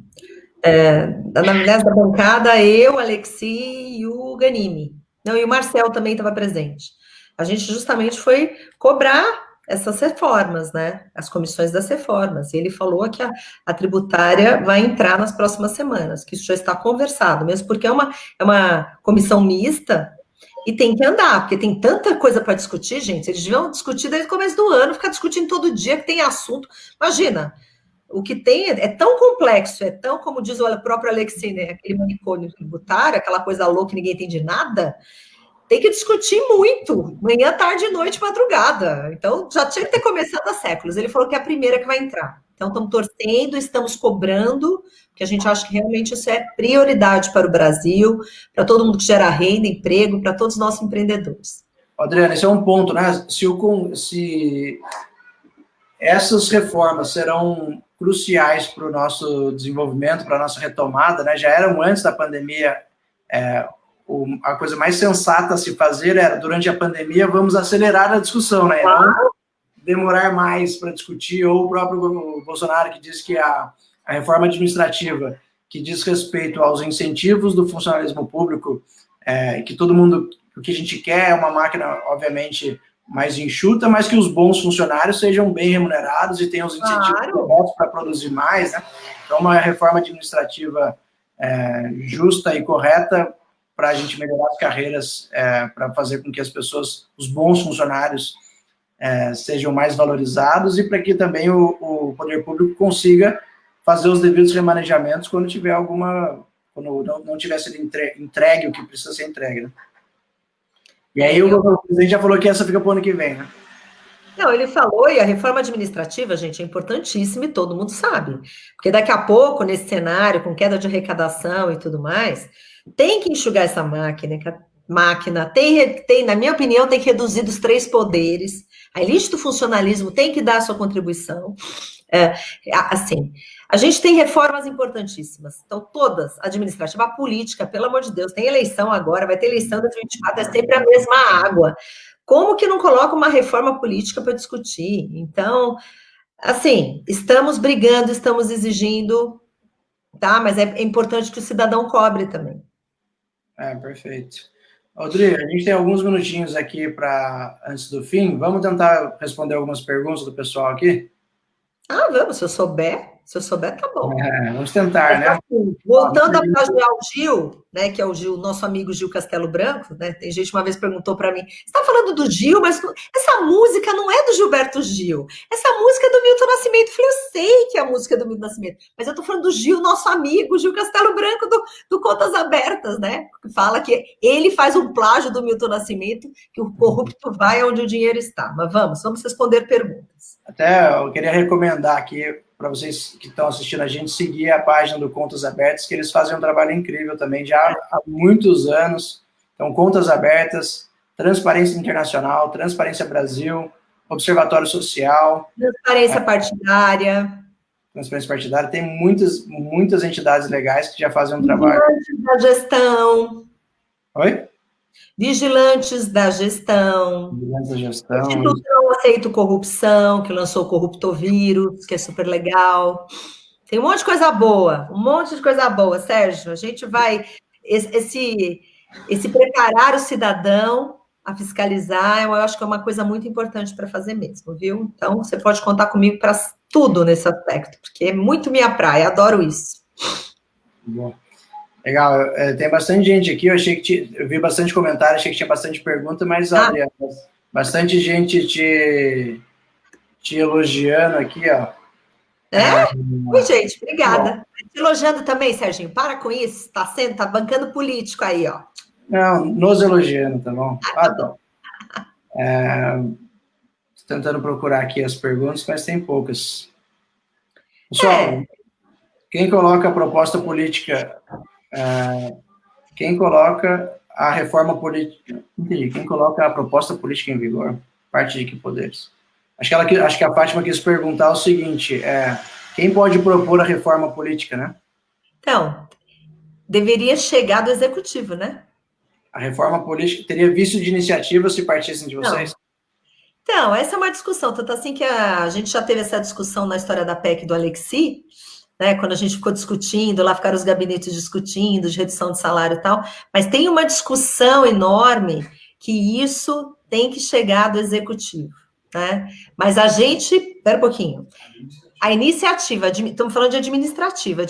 aliás, da bancada, eu, Alexi e o Ganimi. Não, e o Marcel também estava presente. A gente justamente foi cobrar essas reformas, né? As comissões das reformas. E ele falou que a tributária vai entrar nas próximas semanas, que isso já está conversado, mesmo porque é uma comissão mista e tem que andar, porque tem tanta coisa para discutir, gente. Eles deviam discutir desde o começo do ano, ficar discutindo todo dia que tem assunto. Imagina, o que tem é tão complexo, é tão, como diz o próprio Alexei, né? Aquele manicômio tributário, aquela coisa louca que ninguém entende nada. tem que discutir muito, manhã, tarde, noite, madrugada. Então, já tinha que ter começado há séculos. Ele falou que é a primeira que vai entrar. Então, estamos torcendo, estamos cobrando, porque a gente acha que realmente isso é prioridade para o Brasil, para todo mundo que gera renda, emprego, para todos os nossos empreendedores. Adriana, esse é um ponto, né? Se essas reformas serão cruciais para o nosso desenvolvimento, para a nossa retomada, né? Já eram antes da pandemia, a coisa mais sensata a se fazer era, durante a pandemia, vamos acelerar a discussão, né? Não demorar mais para discutir, ou o próprio Bolsonaro que diz que a reforma administrativa que diz respeito aos incentivos do funcionalismo público, que todo mundo, o que a gente quer é uma máquina, obviamente, mais enxuta, mas que os bons funcionários sejam bem remunerados e tenham os incentivos corretos para produzir mais, né? Então, uma reforma administrativa justa e correta para a gente melhorar as carreiras, para fazer com que as pessoas, os bons funcionários, sejam mais valorizados e para que também o poder público consiga fazer os devidos remanejamentos quando tiver quando não tiver sido entregue o que precisa ser entregue, né? E aí o presidente já falou que essa fica para o ano que vem, né? Não, ele falou, e a reforma administrativa, gente, é importantíssima e todo mundo sabe. Porque daqui a pouco, nesse cenário, com queda de arrecadação e tudo mais, tem que enxugar essa máquina, na minha opinião, tem que reduzir dos 3 poderes. A elite do funcionalismo tem que dar a sua contribuição. Assim, a gente tem reformas importantíssimas, então todas, administrativa, a política, pelo amor de Deus, tem eleição agora, vai ter eleição em 2024, é sempre a mesma água. Como que não coloca uma reforma política para discutir? Então, assim, estamos brigando, estamos exigindo, tá? Mas é importante que o cidadão cobre também. Perfeito. Rodrigo, a gente tem alguns minutinhos aqui antes do fim. Vamos tentar responder algumas perguntas do pessoal aqui? Vamos, se eu souber, tá bom. Vamos tentar, né? Assim, voltando a plagiar o Gil, né, que é o Gil, nosso amigo Gil Castelo Branco, né? Tem gente uma vez perguntou para mim, você está falando do Gil, mas essa música não é do Gilberto Gil, essa música é do Milton Nascimento. Eu falei, eu sei que é a música do Milton Nascimento, mas eu estou falando do Gil, nosso amigo, Gil Castelo Branco, do Contas Abertas, né? Que fala que ele faz um plágio do Milton Nascimento, que o corrupto vai onde o dinheiro está. Mas vamos responder perguntas. Até eu queria recomendar aqui para vocês que estão assistindo a gente, seguir a página do Contas Abertas, que eles fazem um trabalho incrível também, já há muitos anos. Então, Contas Abertas, Transparência Internacional, Transparência Brasil, Observatório Social. Transparência Partidária. Transparência Partidária, tem muitas entidades legais que já fazem um trabalho. Vigilantes da Gestão. Oi? Vigilantes da Gestão. Vigilantes da Gestão. Instituto Não Aceito Corrupção, que lançou o Corruptovírus, que é super legal. Tem um monte de coisa boa, Sérgio. A gente vai... Esse preparar o cidadão a fiscalizar, eu acho que é uma coisa muito importante para fazer mesmo, viu? Então, você pode contar comigo para tudo nesse aspecto, porque é muito minha praia, adoro isso. Bom. Legal, tem bastante gente aqui, eu vi bastante comentário, achei que tinha bastante pergunta, mas, Adriana, bastante gente te elogiando aqui, ó. Oi, gente, obrigada. Te elogiando também, Serginho, para com isso, tá bancando político aí, ó. Não, nos elogiando, tá bom? Tá bom. Tô tentando procurar aqui as perguntas, mas tem poucas. Pessoal, quem coloca a proposta política... quem coloca a reforma política... Quem coloca a proposta política em vigor? Parte de que poderes? Acho que a Fátima quis perguntar o seguinte, quem pode propor a reforma política, né? Então, deveria chegar do executivo, né? A reforma política teria vício de iniciativa se partissem de vocês? Não. Então, essa é uma discussão, tanto assim que a gente já teve essa discussão na história da PEC do Alexis, né, quando a gente ficou discutindo, lá ficaram os gabinetes discutindo, de redução de salário e tal, mas tem uma discussão enorme que isso tem que chegar do executivo, né? Mas a gente, espera um pouquinho, a iniciativa, estamos falando de administrativa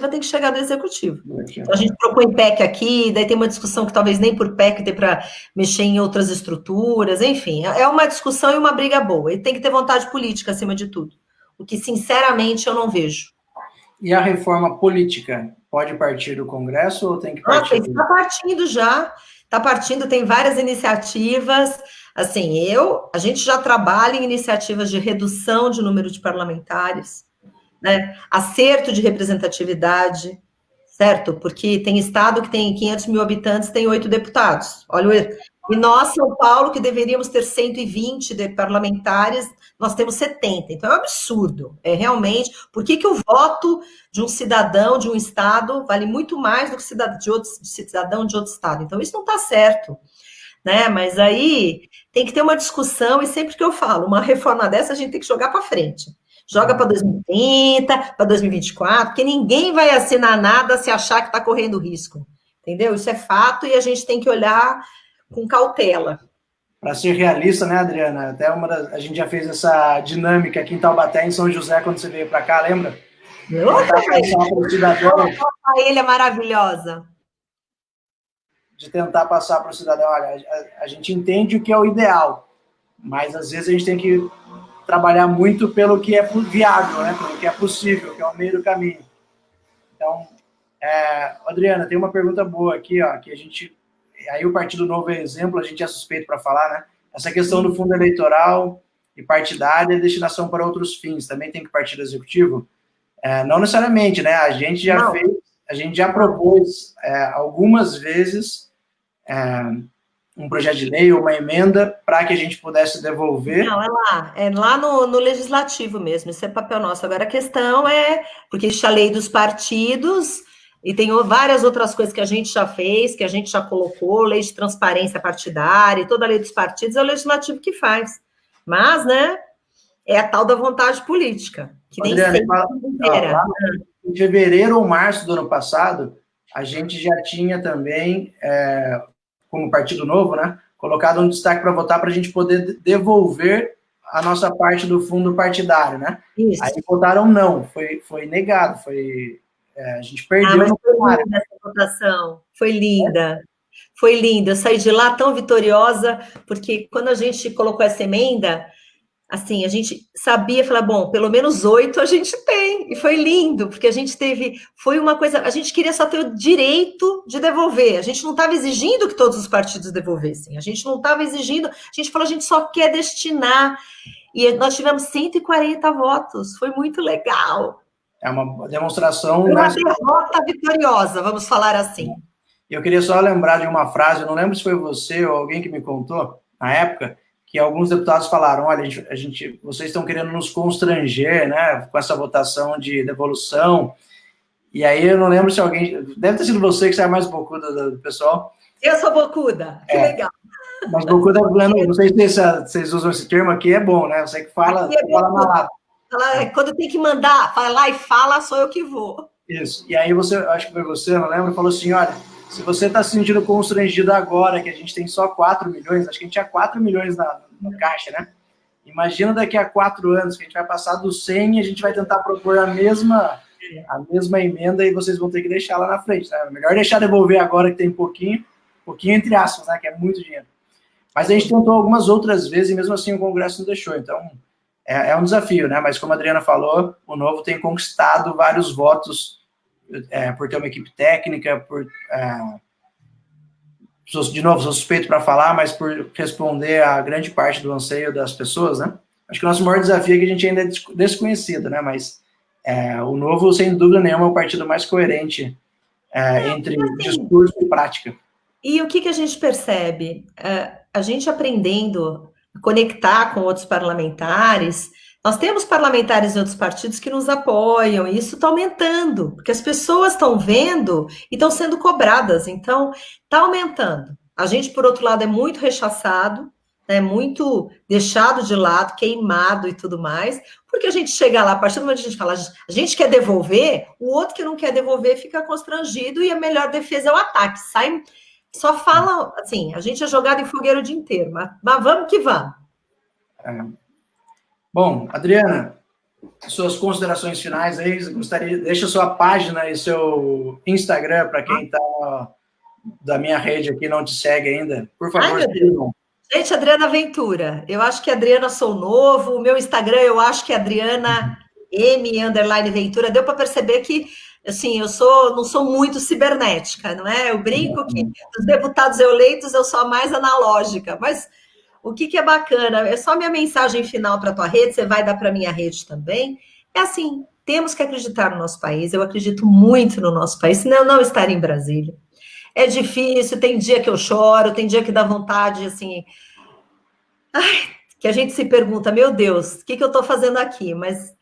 tem que chegar do executivo. Então, a gente propõe PEC aqui, daí tem uma discussão que talvez nem por PEC dê para mexer em outras estruturas, enfim, é uma discussão e uma briga boa, e tem que ter vontade política acima de tudo, o que, sinceramente, eu não vejo. E a reforma política pode partir do Congresso ou tem que partir? Está partindo já. Está partindo, tem várias iniciativas. Assim, a gente já trabalha em iniciativas de redução de número de parlamentares, né? Acerto de representatividade, certo? Porque tem estado que tem 500 mil habitantes, tem 8 deputados. Olha, e nós, São Paulo, que deveríamos ter 120 de parlamentares, nós temos 70. Então, é um absurdo. É realmente... Por que o voto de um cidadão de um estado vale muito mais do que cidadão de outro estado? Então, isso não está certo, né? Mas aí tem que ter uma discussão, e sempre que eu falo, uma reforma dessa, a gente tem que jogar para frente. Joga para 2030, para 2024, porque ninguém vai assinar nada se achar que está correndo risco. Entendeu? Isso é fato e a gente tem que olhar com cautela. Para ser realista, né, Adriana? Até a gente já fez essa dinâmica aqui em Taubaté, em São José, quando você veio para cá, lembra? A ilha maravilhosa. De tentar passar para o cidadão, olha, a gente entende o que é o ideal, mas às vezes a gente tem que trabalhar muito pelo que é viável, né? Pelo que é possível, que é o meio do caminho. Então, Adriana, tem uma pergunta boa aqui, ó, que a gente... Aí o Partido Novo é exemplo, a gente é suspeito para falar, né? Essa questão do fundo eleitoral e partidário e destinação para outros fins, também tem que partir do executivo? Não necessariamente, né? A gente já propôs algumas vezes um projeto de lei ou uma emenda para que a gente pudesse devolver. Não, é lá no legislativo mesmo, isso é papel nosso. Agora a questão porque existe a lei dos partidos e tem várias outras coisas que a gente já fez, que a gente já colocou, lei de transparência partidária, e toda a lei dos partidos é o legislativo que faz. Mas, né, é a tal da vontade política, que nem sempre lá em fevereiro ou março do ano passado, a gente já tinha também, como Partido Novo, né, colocado um destaque para votar para a gente poder devolver a nossa parte do fundo partidário, né? Isso. Aí votaram não, foi negado, a gente perdeu no plenário. Essa votação foi linda. Foi linda, eu saí de lá tão vitoriosa, porque quando a gente colocou essa emenda, assim, a gente sabia, falar, bom, pelo menos 8 a gente tem, e foi lindo, porque a gente foi uma coisa, a gente queria só ter o direito de devolver, a gente não estava exigindo que todos os partidos devolvessem, a gente não estava exigindo, a gente falou, a gente só quer destinar, e nós tivemos 140 votos, foi muito legal. É uma demonstração... Uma derrota vitoriosa, vamos falar assim. Eu queria só lembrar de uma frase, eu não lembro se foi você ou alguém que me contou, na época, que alguns deputados falaram, olha, vocês estão querendo nos constranger, né, com essa votação de devolução, e aí eu não lembro se alguém... Deve ter sido você que sai mais bocuda do pessoal. Eu sou bocuda, que legal. Mas bocuda, não sei se vocês usam esse termo aqui, é bom, né? Você que fala na lata. Quando tem que mandar, fala lá e fala, sou eu que vou. Isso. E aí acho que foi você, não lembro, falou assim, olha, se você está se sentindo constrangido agora, que a gente tem só 4 milhões, acho que a gente tinha 4 milhões no caixa, né? Imagina daqui a 4 anos, que a gente vai passar dos 100 e a gente vai tentar propor a mesma emenda e vocês vão ter que deixar lá na frente, né? Melhor deixar devolver agora que tem pouquinho entre aspas, né? Que é muito dinheiro. Mas a gente tentou algumas outras vezes e mesmo assim o Congresso não deixou, então... É um desafio, né? Mas como a Adriana falou, o Novo tem conquistado vários votos por ter uma equipe técnica, de novo, sou suspeito para falar, mas por responder a grande parte do anseio das pessoas, né? Acho que o nosso maior desafio é que a gente ainda é desconhecido, né? Mas o Novo, sem dúvida nenhuma, é o partido mais coerente entre discurso e prática. E o que a gente percebe? A gente aprendendo... conectar com outros parlamentares, nós temos parlamentares de outros partidos que nos apoiam, e isso está aumentando, porque as pessoas estão vendo e estão sendo cobradas, então está aumentando. A gente, por outro lado, é muito rechaçado, né, muito deixado de lado, queimado e tudo mais, porque a gente chega lá, a partir do momento que a gente fala, a gente quer devolver, o outro que não quer devolver fica constrangido, e a melhor defesa é o ataque, sai... Só fala, assim, a gente é jogado em fogueiro o dia inteiro, mas vamos que vamos. Bom, Adriana, suas considerações finais aí, deixa sua página e seu Instagram para quem está da minha rede aqui não te segue ainda, por favor. Ai, meu Deus. Gente, Adriana Ventura, eu acho que Adriana Sou Novo, o meu Instagram eu acho que é Adriana M_Ventura, deu para perceber que, assim, não sou muito cibernética, não é? Eu brinco que dos deputados eleitos eu sou a mais analógica, mas o que é bacana, é só minha mensagem final para a tua rede, você vai dar para a minha rede também, é assim, temos que acreditar no nosso país, eu acredito muito no nosso país, senão eu não estaria em Brasília. É difícil, tem dia que eu choro, tem dia que dá vontade, assim, que a gente se pergunta, meu Deus, o que eu estou fazendo aqui? Mas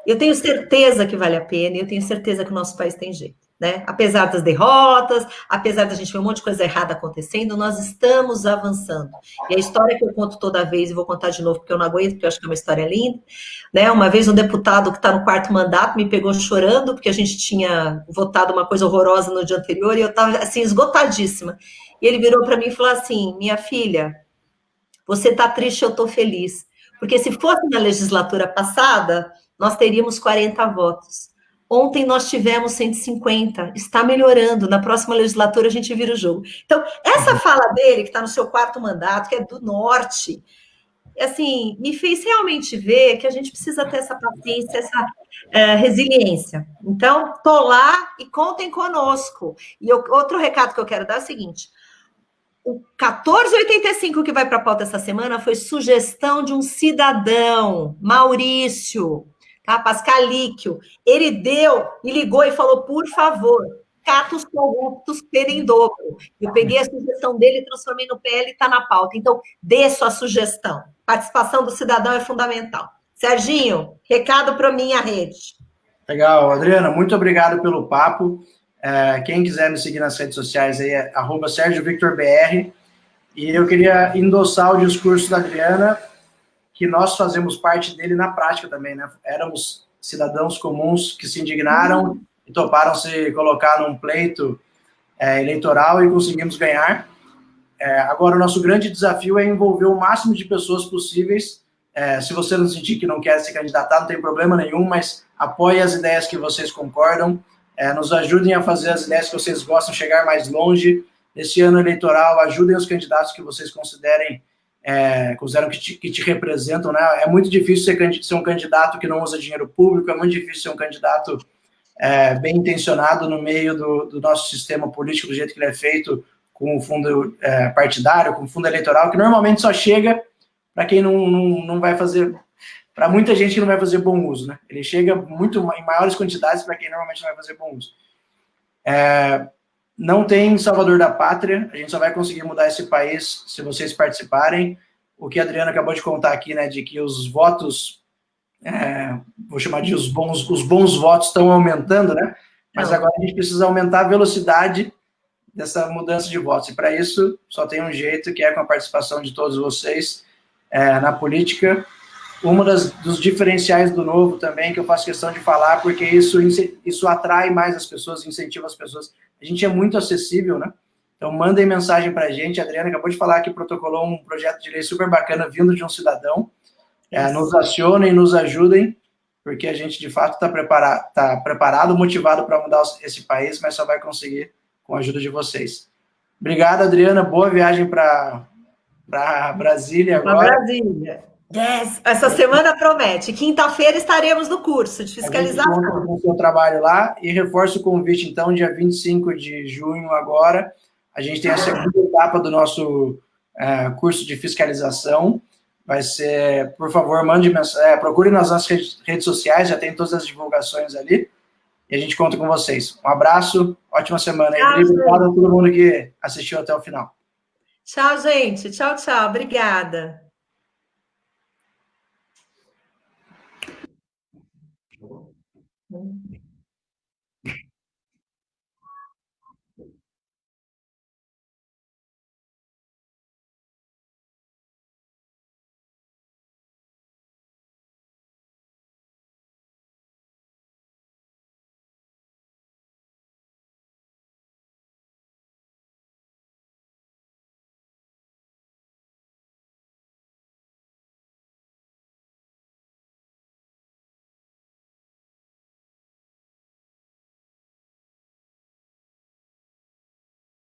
eu tenho certeza que vale a pena e eu tenho certeza que o nosso país tem jeito, né? Apesar das derrotas, apesar da gente ver um monte de coisa errada acontecendo, nós estamos avançando. E a história que eu conto toda vez, e vou contar de novo porque eu não aguento, porque eu acho que é uma história linda, né? Uma vez um deputado que está no 4º mandato me pegou chorando porque a gente tinha votado uma coisa horrorosa no dia anterior e eu estava, assim, esgotadíssima. E ele virou para mim e falou assim, minha filha, você está triste, eu estou feliz. Porque se fosse na legislatura passada, nós teríamos 40 votos. Ontem nós tivemos 150, está melhorando. Na próxima legislatura a gente vira o jogo. Então, essa fala dele, que está no seu 4º mandato, que é do Norte, assim, me fez realmente ver que a gente precisa ter essa paciência, essa resiliência. Então, estou lá e contem conosco. E outro recado que eu quero dar é o seguinte: o 1485 que vai para a pauta essa semana foi sugestão de um cidadão, Maurício, tá? Pascalíquio. Ele me ligou e falou, por favor, catos corruptos pedem dobro. Eu peguei a sugestão dele, transformei no PL e está na pauta. Então, dê sua sugestão. Participação do cidadão é fundamental. Serginho, recado para minha rede. Legal, Adriana, muito obrigado pelo papo. Quem quiser me seguir nas redes sociais aí é @SérgioVictorBR. E eu queria endossar o discurso da Adriana, que nós fazemos parte dele na prática também, né? Éramos cidadãos comuns que se indignaram e toparam se colocar num pleito eleitoral e conseguimos ganhar. Agora, o nosso grande desafio é envolver o máximo de pessoas possíveis. Se você não sentir que não quer se candidatar, não tem problema nenhum, mas apoie as ideias que vocês concordam, nos ajudem a fazer as ideias que vocês gostam chegar mais longe. Nesse ano eleitoral, ajudem os candidatos que vocês consideram que te representam, né? É muito difícil ser um candidato que não usa dinheiro público, é muito difícil ser um candidato bem intencionado no meio do nosso sistema político, do jeito que ele é feito, com o fundo partidário, com o fundo eleitoral, que normalmente só chega para quem não vai fazer, para muita gente que não vai fazer bom uso, né? Ele chega em maiores quantidades para quem normalmente não vai fazer bom uso. Não tem salvador da pátria, a gente só vai conseguir mudar esse país se vocês participarem. O que a Adriana acabou de contar aqui, né, de que os votos, vou chamar de os bons votos estão aumentando, né? Mas agora a gente precisa aumentar a velocidade dessa mudança de votos. E para isso, só tem um jeito, que é com a participação de todos vocês na política. Dos diferenciais do Novo também, que eu faço questão de falar, porque isso atrai mais as pessoas, incentiva as pessoas. A gente é muito acessível, né? Então, mandem mensagem para a gente. A Adriana acabou de falar que protocolou um projeto de lei super bacana vindo de um cidadão. Nos acionem, nos ajudem, porque a gente, de fato, está preparado, motivado para mudar esse país, mas só vai conseguir com a ajuda de vocês. Obrigado, Adriana. Boa viagem para Brasília agora. Para Brasília. Yes. Essa semana promete. Quinta-feira estaremos no curso de fiscalização. A gente conta com o seu trabalho lá e reforço o convite, então, dia 25 de junho agora. A gente tem a segunda etapa do nosso curso de fiscalização. Vai ser, por favor, mande mensagem, procure nas nossas redes sociais, já tem todas as divulgações ali. E a gente conta com vocês. Um abraço, ótima semana. Obrigado a todo mundo que assistiu até o final. Tchau, gente. Tchau, tchau. Obrigada.